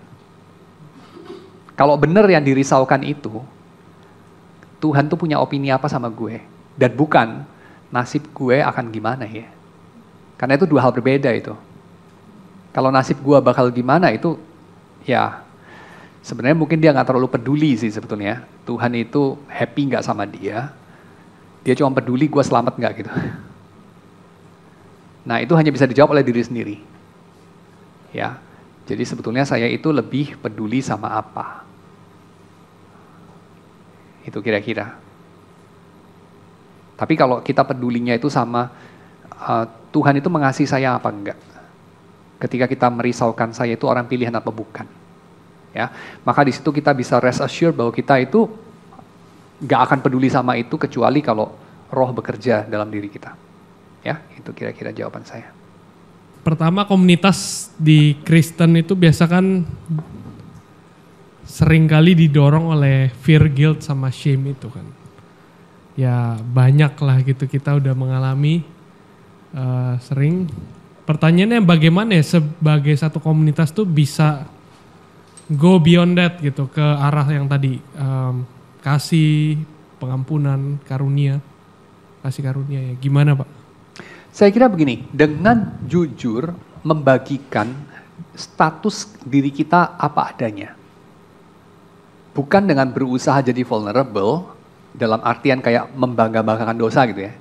Kalau benar yang dirisaukan itu, Tuhan tuh punya opini apa sama gue. Dan bukan nasib gue akan gimana ya. Karena itu dua hal berbeda itu. Kalau nasib gue bakal gimana itu, ya sebenarnya mungkin dia gak terlalu peduli sih sebetulnya. Tuhan itu happy gak sama dia. Dia cuma peduli gue selamat gak gitu. Nah itu hanya bisa dijawab oleh diri sendiri. Ya, jadi sebetulnya saya itu lebih peduli sama apa. Itu kira-kira. Tapi kalau kita pedulinya itu sama Tuhan itu mengasihi saya apa enggak? Ketika kita merisaukan saya itu orang pilihan apa bukan? Ya, maka di situ kita bisa rest assured bahwa kita itu enggak akan peduli sama itu kecuali kalau Roh bekerja dalam diri kita. Ya, itu kira-kira jawaban saya. Pertama, komunitas di Kristen itu biasa kan seringkali didorong oleh fear, guilt, sama shame itu kan. Ya banyak lah gitu kita udah mengalami sering. Pertanyaannya bagaimana ya sebagai satu komunitas tuh bisa go beyond that gitu ke arah yang tadi kasih, pengampunan, karunia, kasih karunia ya. Gimana Pak? Saya kira begini, dengan jujur membagikan status diri kita apa adanya. bukan dengan berusaha jadi vulnerable, dalam artian kayak membangga-banggakan dosa gitu ya.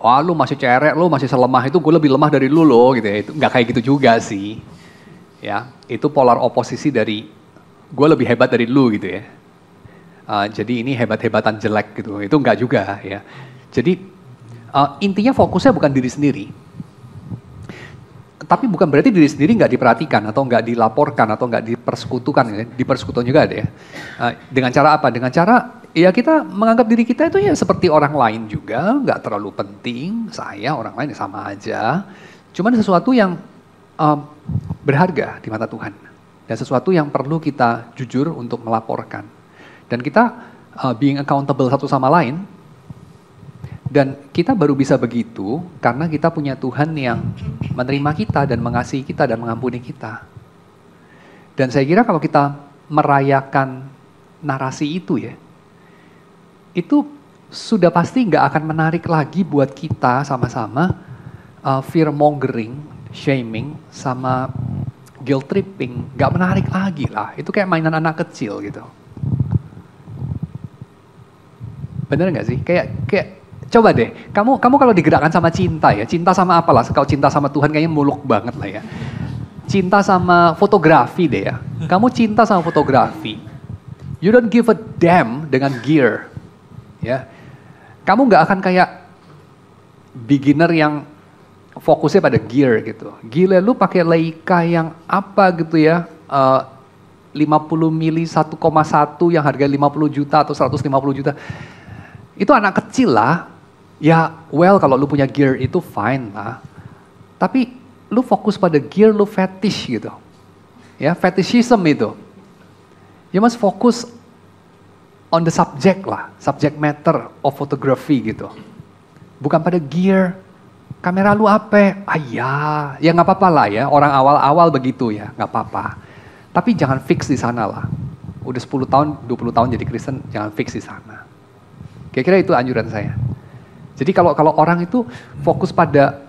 Wah lu masih cerek, lu masih selemah itu, gue lebih lemah dari lu loh gitu ya. Itu nggak kayak gitu juga sih. Ya, itu polar oposisi dari gue lebih hebat dari lu gitu ya. Jadi ini hebat-hebatan jelek gitu, itu enggak juga ya. Jadi intinya fokusnya bukan diri sendiri. Tapi bukan berarti diri sendiri nggak diperhatikan atau nggak dilaporkan atau nggak dipersekutukan ya. Dipersekutukan juga ada ya. Dengan cara apa? Dengan cara ya kita menganggap diri kita itu ya seperti orang lain juga, nggak terlalu penting. Saya orang lain ya sama aja. Cuman sesuatu yang berharga di mata Tuhan. Dan sesuatu yang perlu kita jujur untuk melaporkan. Dan kita being accountable satu sama lain. Dan kita baru bisa begitu karena kita punya Tuhan yang menerima kita dan mengasihi kita dan mengampuni kita. Dan saya kira kalau kita merayakan narasi itu ya, itu sudah pasti nggak akan menarik lagi buat kita sama-sama fear mongering, shaming, sama guilt tripping. Nggak menarik lagi lah, itu kayak mainan anak kecil gitu. Bener nggak sih? Kayak coba deh, kamu kalau digerakkan sama cinta ya, cinta sama apa lah? Kalau cinta sama Tuhan kayaknya muluk banget lah ya. Cinta sama fotografi deh ya. Kamu cinta sama fotografi. You don't give a damn dengan gear. Ya. Kamu nggak akan kayak beginner yang fokusnya pada gear gitu. Gila lu pakai Leica yang apa gitu ya. 50 mili 1,1 yang harga 50 juta atau 150 juta. Itu anak kecil lah. Ya, well kalau lu punya gear itu fine lah. Tapi lu fokus pada gear, lu fetish gitu. Ya, fetishism itu. You must focus on the subject lah, subject matter of photography gitu. Bukan pada gear. Kamera lu apa? Ya nggak apa-apa lah ya. Orang awal-awal begitu ya, nggak apa-apa. Tapi jangan fix di sana lah. Udah 10 tahun, 20 tahun jadi Kristen, jangan fix di sana. Kira-kira itu anjuran saya. Jadi kalau orang itu fokus pada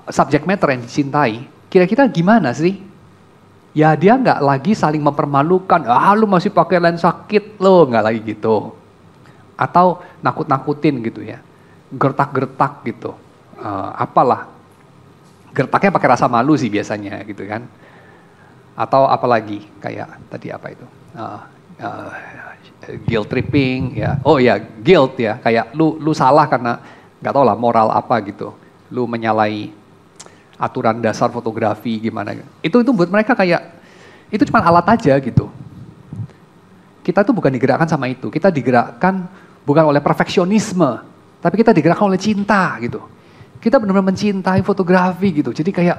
subject matter yang dicintai, kira-kira gimana sih? Ya dia nggak lagi saling mempermalukan, lu masih pakai lensa kit lo, nggak lagi gitu. Atau nakut-nakutin gitu ya, gertak-gertak gitu. Apalah, gertaknya pakai rasa malu sih biasanya gitu kan. Atau apalagi kayak tadi apa itu? Guilt tripping ya. Oh ya, guilt ya. Kayak lu salah karena nggak tahu lah moral apa gitu. Lu menyalahi aturan dasar fotografi gimana. Itu buat mereka kayak itu cuma alat aja gitu. Kita tuh bukan digerakkan sama itu. Kita digerakkan bukan oleh perfeksionisme, tapi kita digerakkan oleh cinta gitu. Kita benar-benar mencintai fotografi gitu. Jadi kayak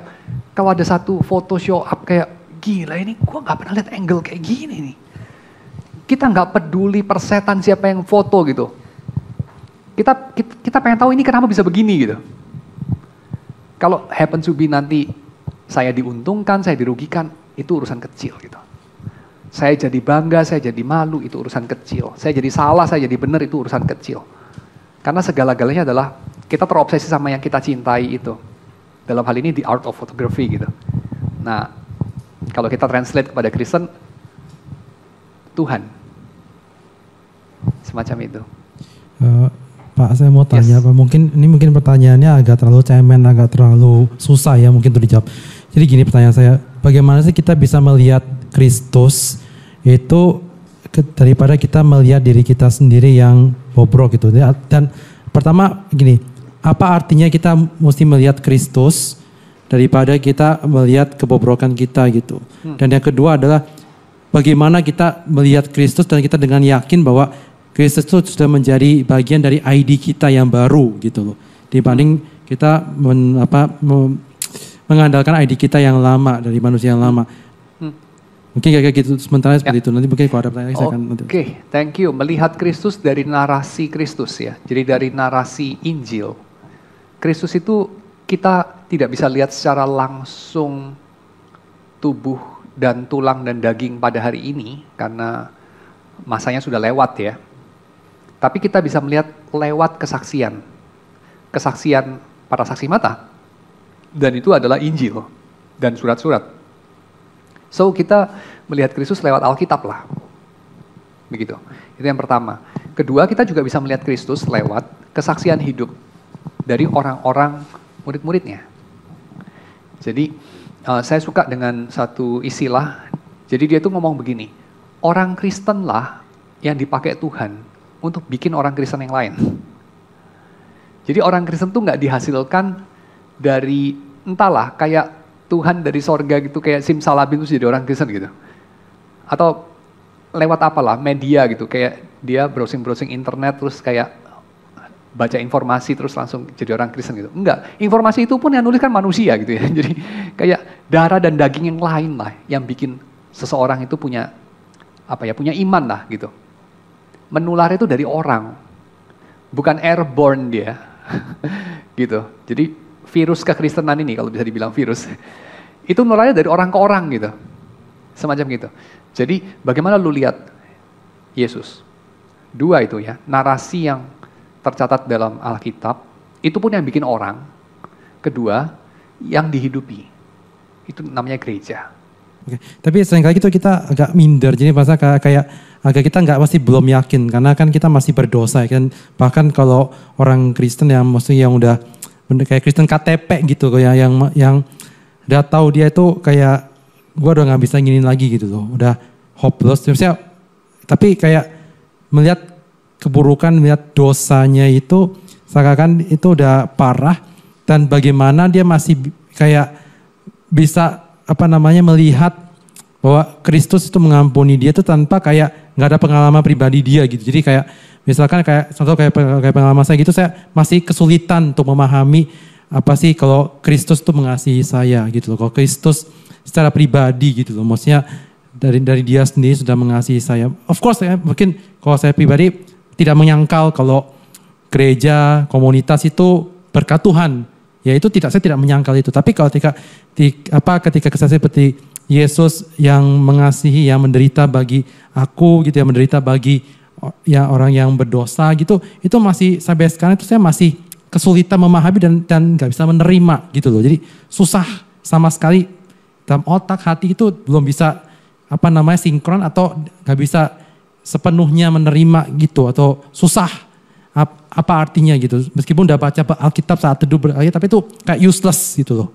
kalau ada satu foto show up kayak gila ini gua nggak pernah lihat angle kayak gini nih. Kita nggak peduli persetan siapa yang foto gitu. Kita pengen tahu ini kenapa bisa begini gitu. Kalau happen to be nanti saya diuntungkan, saya dirugikan, itu urusan kecil gitu. Saya jadi bangga, saya jadi malu, itu urusan kecil. Saya jadi salah, saya jadi benar, itu urusan kecil. Karena segala-galanya adalah kita terobsesi sama yang kita cintai itu. Dalam hal ini the art of photography gitu. Nah, kalau kita translate kepada Kristen, Tuhan. Semacam itu. Pak, saya mau tanya, Pak, mungkin pertanyaannya agak terlalu cemen, agak terlalu susah ya mungkin untuk dijawab. Jadi gini pertanyaan saya, bagaimana sih kita bisa melihat Kristus itu daripada kita melihat diri kita sendiri yang bobrok gitu. Dan pertama gini, apa artinya kita mesti melihat Kristus daripada kita melihat kebobrokan kita gitu. Dan yang kedua adalah bagaimana kita melihat Kristus dan kita dengan yakin bahwa Kristus itu sudah menjadi bagian dari ID kita yang baru gitu loh. Dibanding kita mengandalkan ID kita yang lama dari manusia yang lama. Mungkin kayak gitu sementara seperti itu. Nanti mungkin kalau ada pertanyaan saya akan nanti. Oke, thank you. Melihat Kristus dari narasi Kristus ya. Jadi dari narasi Injil. Kristus itu kita tidak bisa lihat secara langsung tubuh dan tulang dan daging pada hari ini karena masanya sudah lewat ya. Tapi kita bisa melihat lewat kesaksian. Kesaksian para saksi mata. Dan itu adalah Injil dan surat-surat. So kita melihat Kristus lewat Alkitab lah. Begitu. Itu yang pertama. Kedua, kita juga bisa melihat Kristus lewat kesaksian hidup dari orang-orang murid-muridnya. Jadi saya suka dengan satu istilah, jadi dia tuh ngomong begini, orang Kristen lah yang dipakai Tuhan untuk bikin orang Kristen yang lain. Jadi orang Kristen tuh nggak dihasilkan dari, entahlah, kayak Tuhan dari sorga gitu, kayak simsalabim terus jadi orang Kristen gitu. Atau lewat apalah, media gitu, kayak dia browsing-browsing internet terus kayak baca informasi terus langsung jadi orang Kristen gitu. Enggak, informasi itu pun yang nulis kan manusia gitu ya. Jadi kayak darah dan daging yang lain lah yang bikin seseorang itu punya punya iman lah gitu. Menular itu dari orang, bukan airborne dia. Gitu. Jadi virus kekristenan ini kalau bisa dibilang virus, itu nularnya dari orang ke orang gitu. Semacam gitu. Jadi bagaimana lu lihat Yesus? Dua itu ya, narasi yang tercatat dalam Alkitab, itu pun yang bikin orang. Kedua, yang dihidupi. Itu namanya gereja. Oke. Tapi seringkali itu kita agak minder, jadi masa kayak agak kita nggak pasti belum yakin, karena kan kita masih berdosa kan. Bahkan kalau orang Kristen yang maksudnya yang udah kayak Kristen KTP gitu, yang udah tahu dia itu kayak gue udah nggak bisa nginin lagi gitu loh, udah hopeless. Maksudnya, tapi kayak melihat keburukan, melihat dosanya itu seakan-akan itu udah parah, dan bagaimana dia masih kayak bisa melihat bahwa Kristus itu mengampuni dia itu tanpa kayak nggak ada pengalaman pribadi dia gitu. Jadi kayak misalkan kayak contoh kayak pengalaman saya gitu, saya masih kesulitan untuk memahami apa sih kalau Kristus itu mengasihi saya gitu loh. Kalau Kristus secara pribadi gitu loh, maksudnya dari dia sendiri sudah mengasihi saya. Of course ya, mungkin kalau saya pribadi tidak menyangkal kalau gereja, komunitas itu berkat Tuhan. Ya itu saya tidak menyangkal itu. Tapi kalau ketika kesan seperti Yesus yang mengasihi, yang menderita bagi aku gitu, yang menderita bagi ya orang yang berdosa gitu, itu masih sampai sekarang itu saya masih kesulitan memahami dan nggak bisa menerima gitu loh. Jadi susah sama sekali dalam otak hati itu belum bisa sinkron atau nggak bisa sepenuhnya menerima gitu, atau susah apa artinya gitu. Meskipun udah baca Alkitab saat teduh tapi itu kayak useless gitu loh.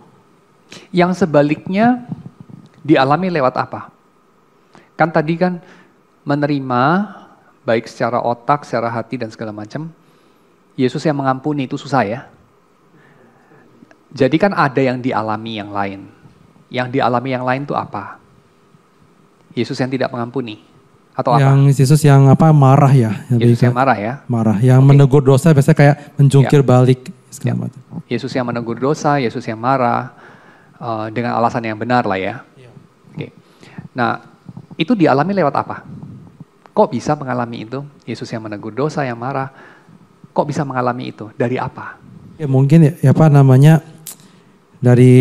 Yang sebaliknya dialami lewat apa? Kan tadi kan menerima baik secara otak, secara hati dan segala macam. Yesus yang mengampuni itu susah ya. Jadi kan ada yang dialami yang lain. Yang dialami yang lain itu apa? Yesus yang tidak mengampuni. Atau apa? Yang Yesus yang marah ya. Yesus yang marah ya. Marah, yang menegur dosa biasanya kayak menjungkir balik. Yesus yang menegur dosa, Yesus yang marah dengan alasan yang benar lah ya. Oke. Nah itu dialami lewat apa? Kok bisa mengalami itu? Yesus yang menegur dosa, yang marah. Kok bisa mengalami itu? Dari apa? Ya mungkin dari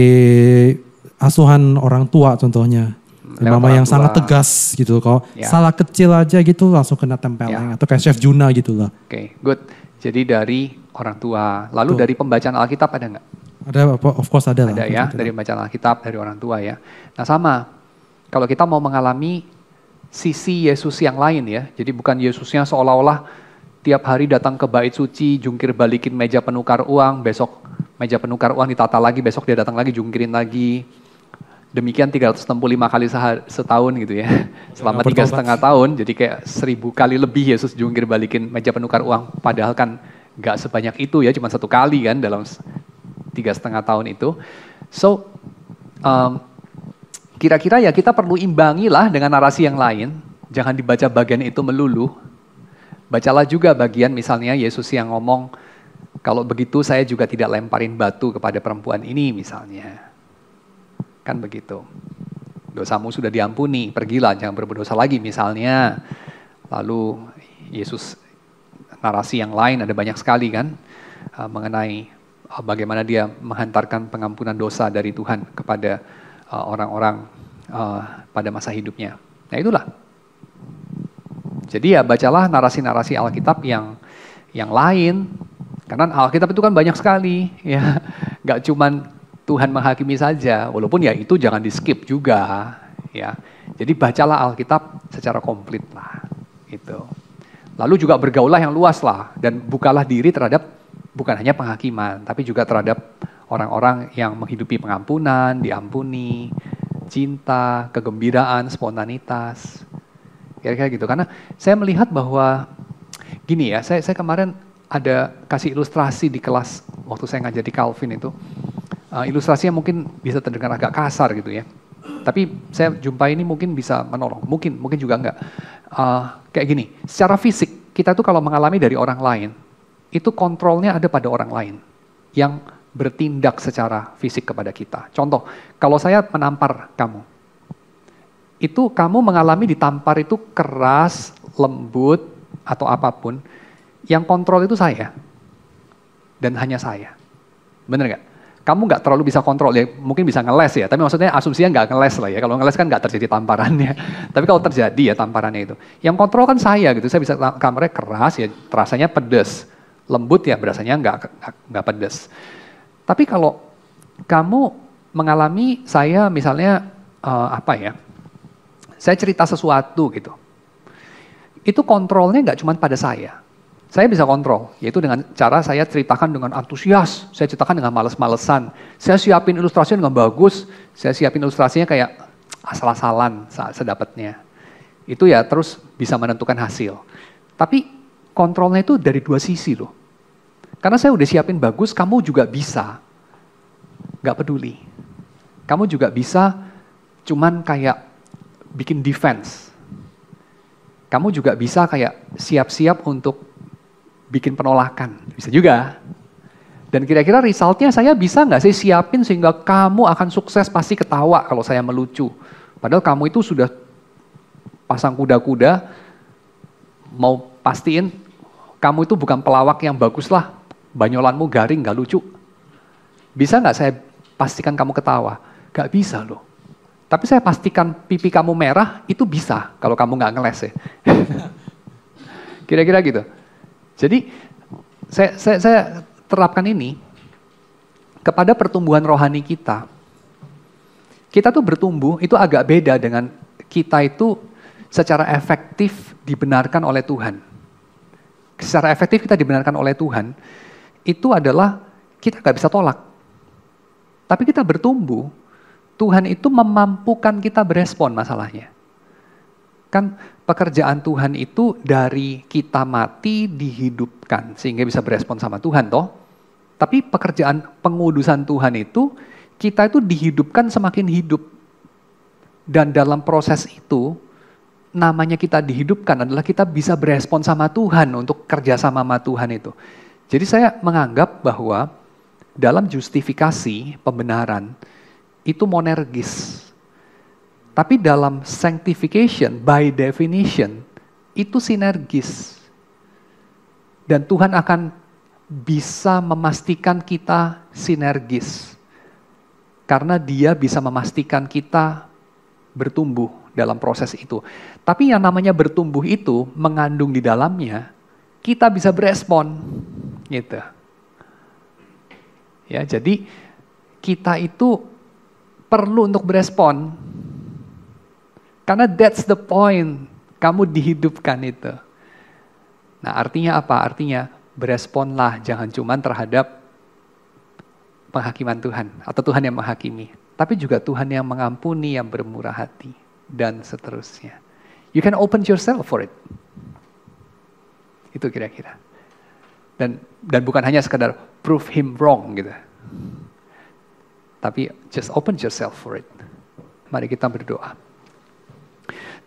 asuhan orang tua contohnya. Mama yang sangat tegas gitu, kalau salah kecil aja gitu langsung kena tempeleng, atau kayak Chef Juna gitu lah. Oke, good. Jadi dari orang tua, lalu dari pembacaan Alkitab ada nggak? Ada, of course ada lah. Ada ya, dari bacaan Alkitab, dari orang tua ya. Nah sama, kalau kita mau mengalami sisi Yesus yang lain ya, jadi bukan Yesusnya seolah-olah tiap hari datang ke bait suci, jungkir balikin meja penukar uang, besok meja penukar uang ditata lagi, besok dia datang lagi jungkirin lagi. Demikian 365 kali setahun gitu ya. Selama 3,5 tahun, jadi kayak 1000 kali lebih Yesus jungkir balikin meja penukar uang. Padahal kan gak sebanyak itu ya, cuma 1 kali kan dalam 3,5 tahun itu. So, kira-kira ya kita perlu imbangi lah dengan narasi yang lain. Jangan dibaca bagian itu melulu. Bacalah juga bagian misalnya Yesus yang ngomong, kalau begitu saya juga tidak lemparin batu kepada perempuan ini misalnya. Kan begitu. Dosamu sudah diampuni, pergilah, jangan berbuat dosa lagi misalnya. Lalu Yesus, narasi yang lain ada banyak sekali kan, mengenai bagaimana dia menghantarkan pengampunan dosa dari Tuhan kepada orang-orang pada masa hidupnya. Nah itulah. Jadi ya bacalah narasi-narasi Alkitab yang lain, karena Alkitab itu kan banyak sekali, ya, nggak cuman Tuhan menghakimi saja, walaupun ya itu jangan di skip juga, ya. Jadi bacalah Alkitab secara komplit lah. Gitu. Lalu juga bergaulah yang luas lah, dan bukalah diri terhadap bukan hanya penghakiman, tapi juga terhadap orang-orang yang menghidupi pengampunan, diampuni, cinta, kegembiraan, spontanitas. Kira-kira gitu. Karena saya melihat bahwa gini ya, saya kemarin ada kasih ilustrasi di kelas waktu saya ngajar di Calvin itu. Ilustrasinya mungkin bisa terdengar agak kasar gitu ya. Tapi saya jumpai ini mungkin bisa menolong, mungkin juga enggak. Kayak gini, secara fisik kita tuh kalau mengalami dari orang lain, itu kontrolnya ada pada orang lain yang bertindak secara fisik kepada kita. Contoh, kalau saya menampar kamu, itu kamu mengalami ditampar itu keras, lembut, atau apapun, yang kontrol itu saya, dan hanya saya. Bener nggak? Kamu nggak terlalu bisa kontrol, ya mungkin bisa ngeles ya, tapi maksudnya asumsinya nggak ngeles lah ya. Kalau ngeles kan nggak terjadi tamparannya. Tapi kalau terjadi ya tamparannya itu. Yang kontrol kan saya gitu, saya bisa kamarnya keras ya, terasanya pedes. Lembut ya, berasanya nggak pedes. Tapi kalau kamu mengalami saya misalnya, saya cerita sesuatu gitu. Itu kontrolnya nggak cuma pada saya. Saya bisa kontrol, yaitu dengan cara saya ceritakan dengan antusias, saya ceritakan dengan males-malesan, saya siapin ilustrasinya dengan bagus, saya siapin ilustrasinya kayak asal-asalan sedapatnya. Itu ya terus bisa menentukan hasil. Tapi kontrolnya itu dari dua sisi loh. Karena saya udah siapin bagus, kamu juga bisa. Gak peduli. Kamu juga bisa cuman kayak bikin defense. Kamu juga bisa kayak siap-siap untuk bikin penolakan, bisa juga. Dan kira-kira resultnya saya bisa nggak sih siapin sehingga kamu akan sukses pasti ketawa kalau saya melucu. Padahal kamu itu sudah pasang kuda-kuda, mau pastiin kamu itu bukan pelawak yang bagus lah, banyolanmu garing nggak lucu. Bisa nggak saya pastikan kamu ketawa? Nggak bisa loh. Tapi saya pastikan pipi kamu merah, itu bisa kalau kamu nggak ngeles ya. Kira-kira gitu. Jadi saya terapkan ini kepada pertumbuhan rohani kita. Kita tuh bertumbuh itu agak beda dengan kita itu secara efektif dibenarkan oleh Tuhan. Secara efektif kita dibenarkan oleh Tuhan, itu adalah kita gak bisa tolak. Tapi kita bertumbuh, Tuhan itu memampukan kita berespon masalahnya. Kan pekerjaan Tuhan itu dari kita mati dihidupkan sehingga bisa berespon sama Tuhan toh. Tapi pekerjaan pengudusan Tuhan itu kita itu dihidupkan semakin hidup. Dan dalam proses itu namanya kita dihidupkan adalah kita bisa berespon sama Tuhan untuk kerja sama Tuhan itu. Jadi saya menganggap bahwa dalam justifikasi pembenaran itu monergis. Tapi dalam sanctification, by definition, itu sinergis. Dan Tuhan akan bisa memastikan kita sinergis. Karena Dia bisa memastikan kita bertumbuh dalam proses itu. Tapi yang namanya bertumbuh itu mengandung di dalamnya, kita bisa berespon. Gitu. Ya, jadi kita itu perlu untuk berespon. Karena that's the point, kamu dihidupkan itu. Nah artinya apa? Artinya beresponlah, jangan cuma terhadap penghakiman Tuhan, atau Tuhan yang menghakimi. Tapi juga Tuhan yang mengampuni, yang bermurah hati, dan seterusnya. You can open yourself for it. Itu kira-kira. Dan bukan hanya sekadar prove him wrong gitu. Tapi just open yourself for it. Mari kita berdoa.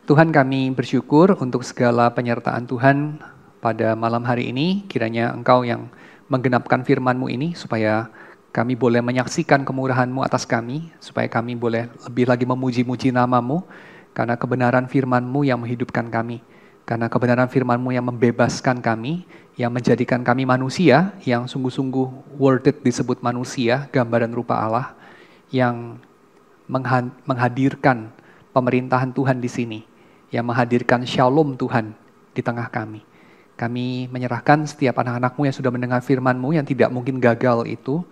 Tuhan, kami bersyukur untuk segala penyertaan Tuhan pada malam hari ini. Kiranya Engkau yang menggenapkan firman-Mu ini supaya kami boleh menyaksikan kemurahan-Mu atas kami, supaya kami boleh lebih lagi memuji-muji nama-Mu, karena kebenaran firman-Mu yang menghidupkan kami, karena kebenaran firman-Mu yang membebaskan kami, yang menjadikan kami manusia, yang sungguh-sungguh worth it disebut manusia, gambaran rupa Allah, yang menghadirkan pemerintahan Tuhan di sini, yang menghadirkan shalom Tuhan di tengah kami. Kami menyerahkan setiap anak-anak-Mu yang sudah mendengar firman-Mu yang tidak mungkin gagal itu,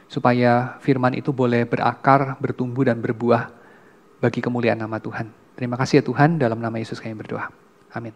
supaya firman itu boleh berakar, bertumbuh dan berbuah bagi kemuliaan nama Tuhan. Terima kasih ya Tuhan, dalam nama Yesus kami berdoa. Amin.